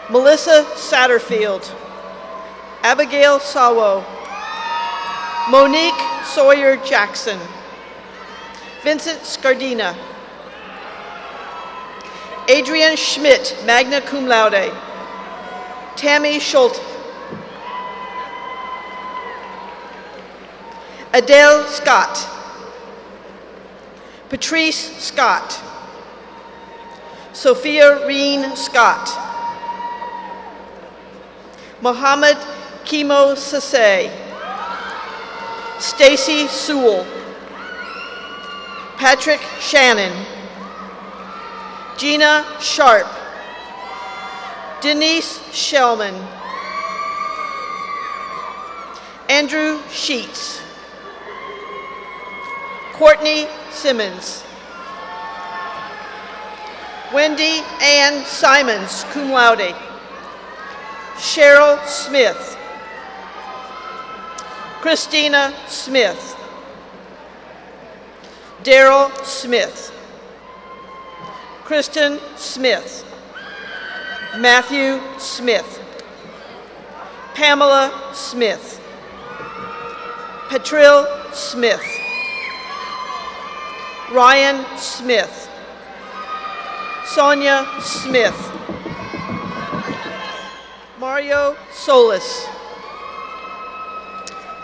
Melissa Satterfield, Abigail Sawo, Monique Sawyer Jackson, Vincent Scardina, Adrian Schmidt, magna cum laude, Tammy Schulte, Adele Scott, Patrice Scott, Sophia Reen Scott, Mohammed Kimo Sase, Stacy Sewell, Patrick Shannon, Gina Sharp, Denise Shellman, Andrew Sheets, Courtney Simmons, Wendy Ann Simons, cum laude, Cheryl Smith, Christina Smith, Daryl Smith, Kristen Smith, Matthew Smith, Pamela Smith, Patrill Smith, Ryan Smith, Sonia Smith, Mario Solis,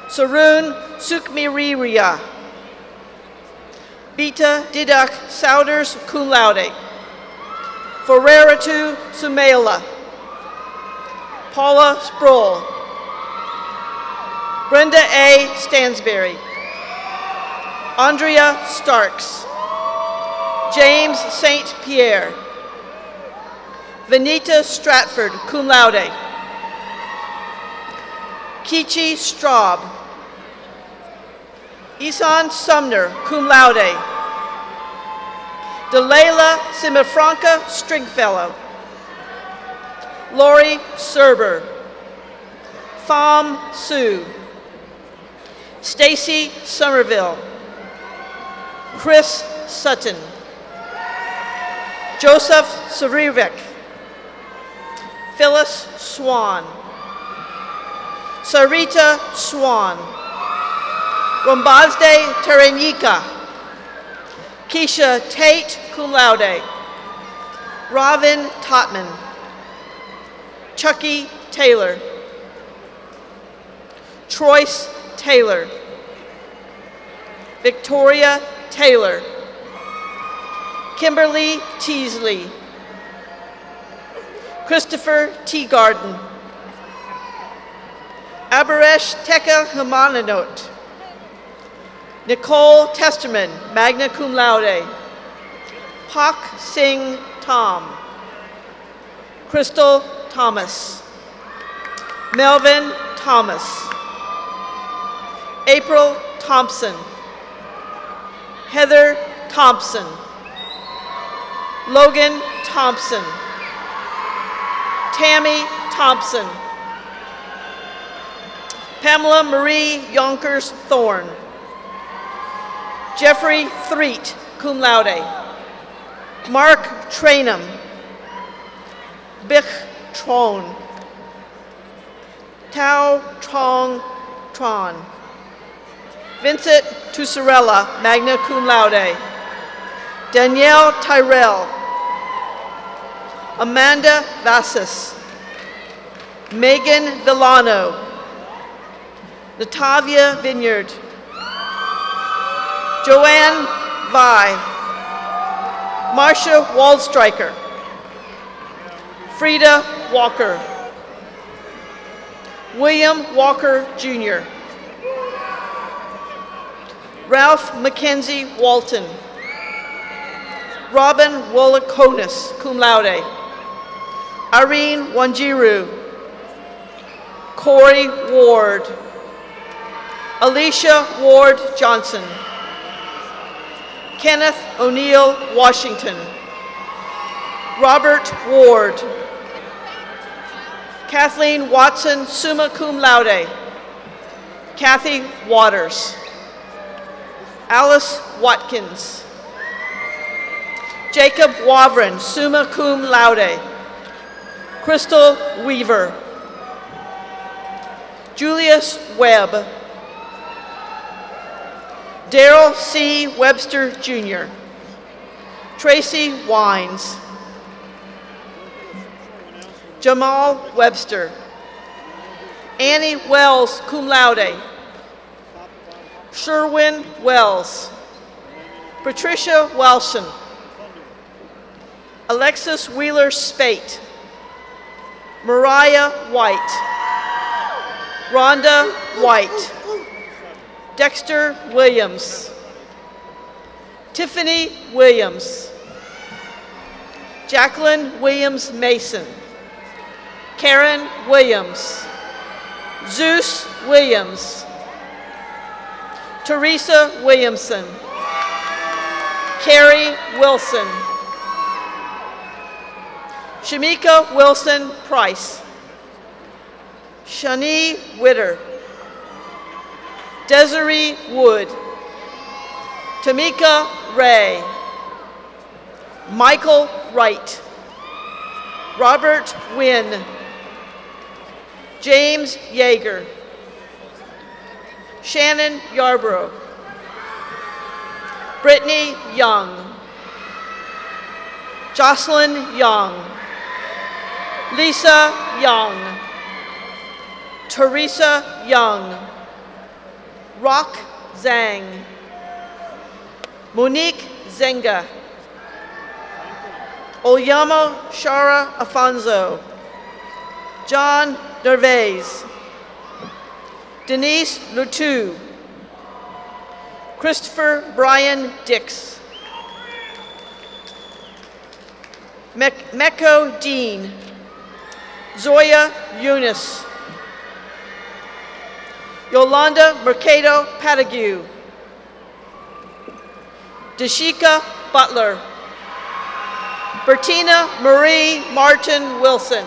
Sarun Sukmiriria, Beta Didak Souders, cum laude, Ferreratu Sumaila, Paula Sproul, Brenda A. Stansberry, Andrea Starks, James St. Pierre, Vanita Stratford, cum laude, Kichi Straub, Isan Sumner, cum laude, Delayla Simifranca, Stringfellow, Lori Serber, Pham Sue, Stacy Somerville, Chris Sutton, Joseph Sarivek, Phyllis Swan, Sarita Swan, Rombazde Terenika. Keisha Tate, cum laude. Ravin Totman. Chucky Taylor. Troyce Taylor. Victoria Taylor. Kimberly Teasley. Christopher T. Garden. Abaresh Teka Humananot. Nicole Testerman, magna cum laude. Pak Singh Tom. Crystal Thomas. Melvin Thomas. April Thompson. Heather Thompson. Logan Thompson. Tammy Thompson. Pamela Marie Yonkers Thorne. Jeffrey Threet, cum laude. Mark Trainum. Bich Tron. Tao Trong Tron. Vincent Tussarella, magna cum laude. Danielle Tyrell. Amanda Vassis. Megan Villano. Natavia Vineyard. Joanne Vi. Marcia Waldstreicher. Frida Walker. William Walker Jr. Ralph Mackenzie Walton. Robin Wolakonis, cum laude. Irene Wanjiru. Corey Ward. Alicia Ward Johnson. Kenneth O'Neill Washington. Robert Ward. Kathleen Watson, summa cum laude. Kathy Waters. Alice Watkins. Jacob Wavrin, summa cum laude. Crystal Weaver. Julius Webb. Daryl C. Webster Jr. Tracy Wines. Jamal Webster. Annie Wells, cum laude. Sherwin Wells. Patricia Welson. Alexis Wheeler Spate. Mariah White. Rhonda White. Dexter Williams. Tiffany Williams. Jacqueline Williams Mason. Karen Williams. Zeus Williams. Teresa Williamson. Carrie Wilson. Shamika Wilson Price. Shani Witter. Desiree Wood. Tamika Ray. Michael Wright. Robert Wynn. James Yeager. Shannon Yarborough. Brittany Young. Jocelyn Young. Lisa Young. Teresa Young. Rock Zhang. Monique Zenga. Oyamo Shara Afonso. John Dervais. Denise Lutu. Christopher Brian Dix. Mecco Dean. Zoya Eunice. Yolanda Mercado Patague. Dashika Butler. Bertina Marie Martin Wilson.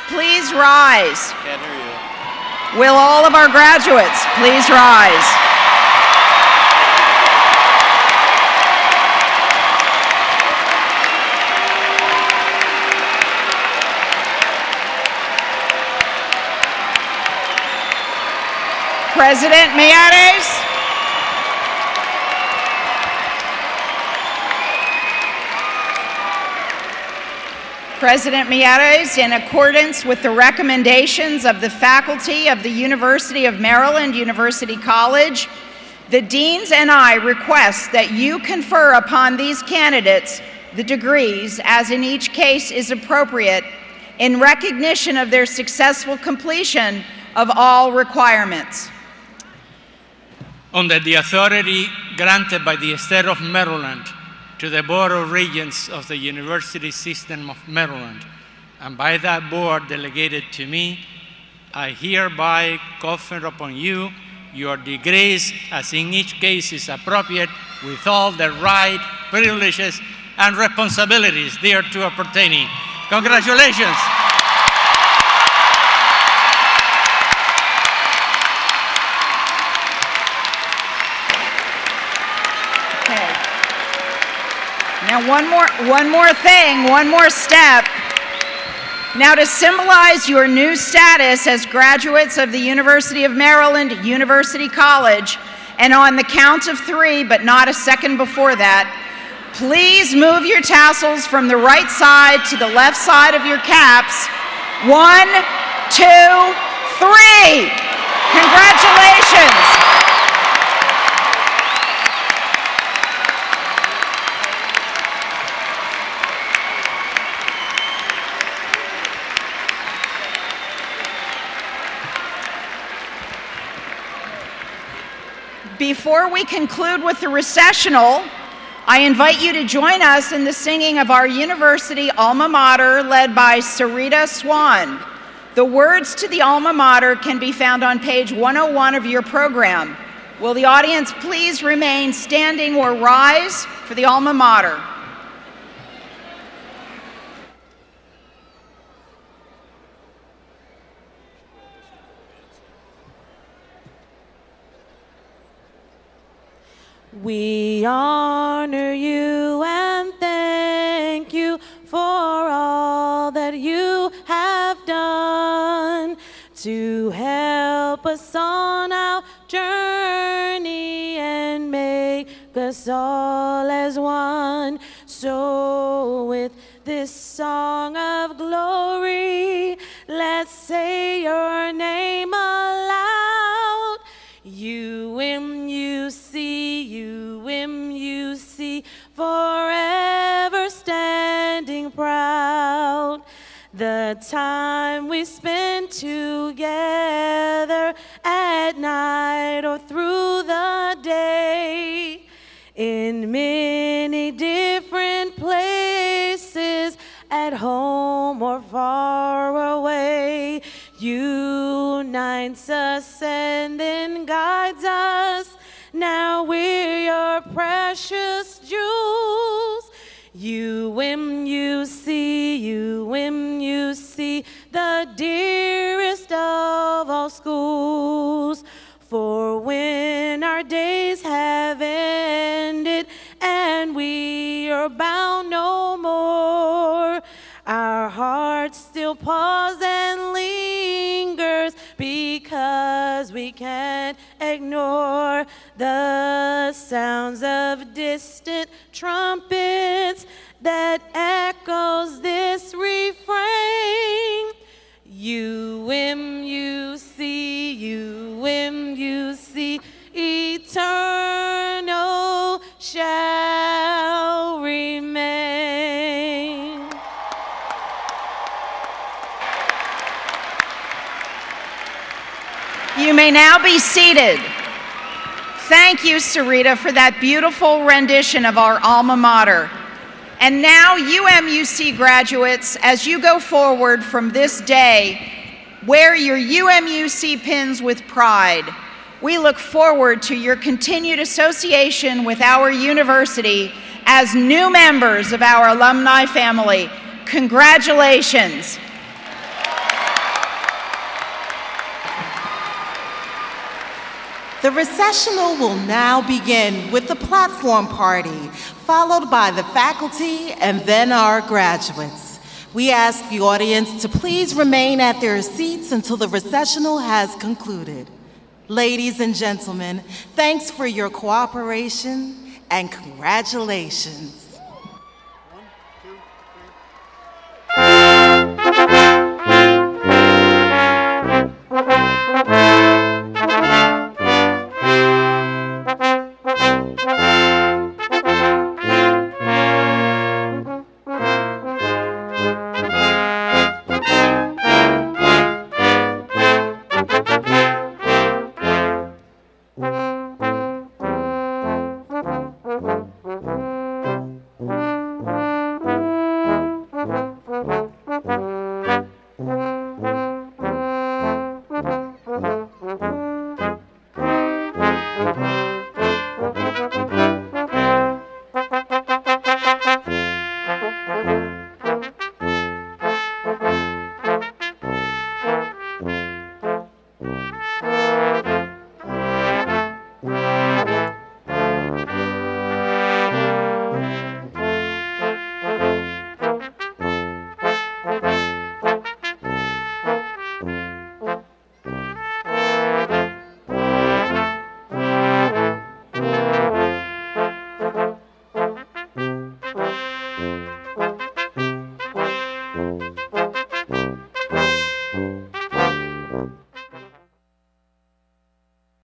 please rise?
Can't hear you.
Will all of our graduates please rise? President Miyares. President Miyares, in accordance with the recommendations of the faculty of the University of Maryland University College, the deans and I request that you confer upon these candidates the degrees, as in each case is appropriate, in recognition of their successful completion of all requirements.
Under the authority granted by the State of Maryland to the Board of Regents of the University System of Maryland, and by that board delegated to me, I hereby confer upon you your degrees, as in each case is appropriate, with all the right, privileges, and responsibilities thereto appertaining. Congratulations.
Now one more step. Now, to symbolize your new status as graduates of the University of Maryland University College, and on the count of 3, but not a second before that, please move your tassels from the right side to the left side of your caps. 1, 2, 3. Congratulations. Before we conclude with the recessional, I invite you to join us in the singing of our university alma mater, led by Sarita Swan. The words to the alma mater can be found on page 101 of your program. Will the audience please remain standing or rise for the alma mater?
We honor you and thank you for all that you have done to help us on our journey and make us all as one. So with this song of glory, let's say your name aloud. UMUC, forever standing proud. The time we spend together at night or through the day, in many different places, at home or far away, unites us and then guides us. Now we're your precious jewels. UMUC, the dearest of all schools. For when our days have ended and we are bound no more, our hearts still pause and lingers because we can't ignore the sounds of distant trumpets that echoes this refrain. UMUC, eternal shall remain.
You may now be seated. Thank you, Sarita, for that beautiful rendition of our alma mater. And now, UMUC graduates, as you go forward from this day, wear your UMUC pins with pride. We look forward to your continued association with our university as new members of our alumni family. Congratulations.
The recessional will now begin with the platform party, followed by the faculty and then our graduates. We ask the audience to please remain at their seats until the recessional has concluded. Ladies and gentlemen, thanks for your cooperation and congratulations.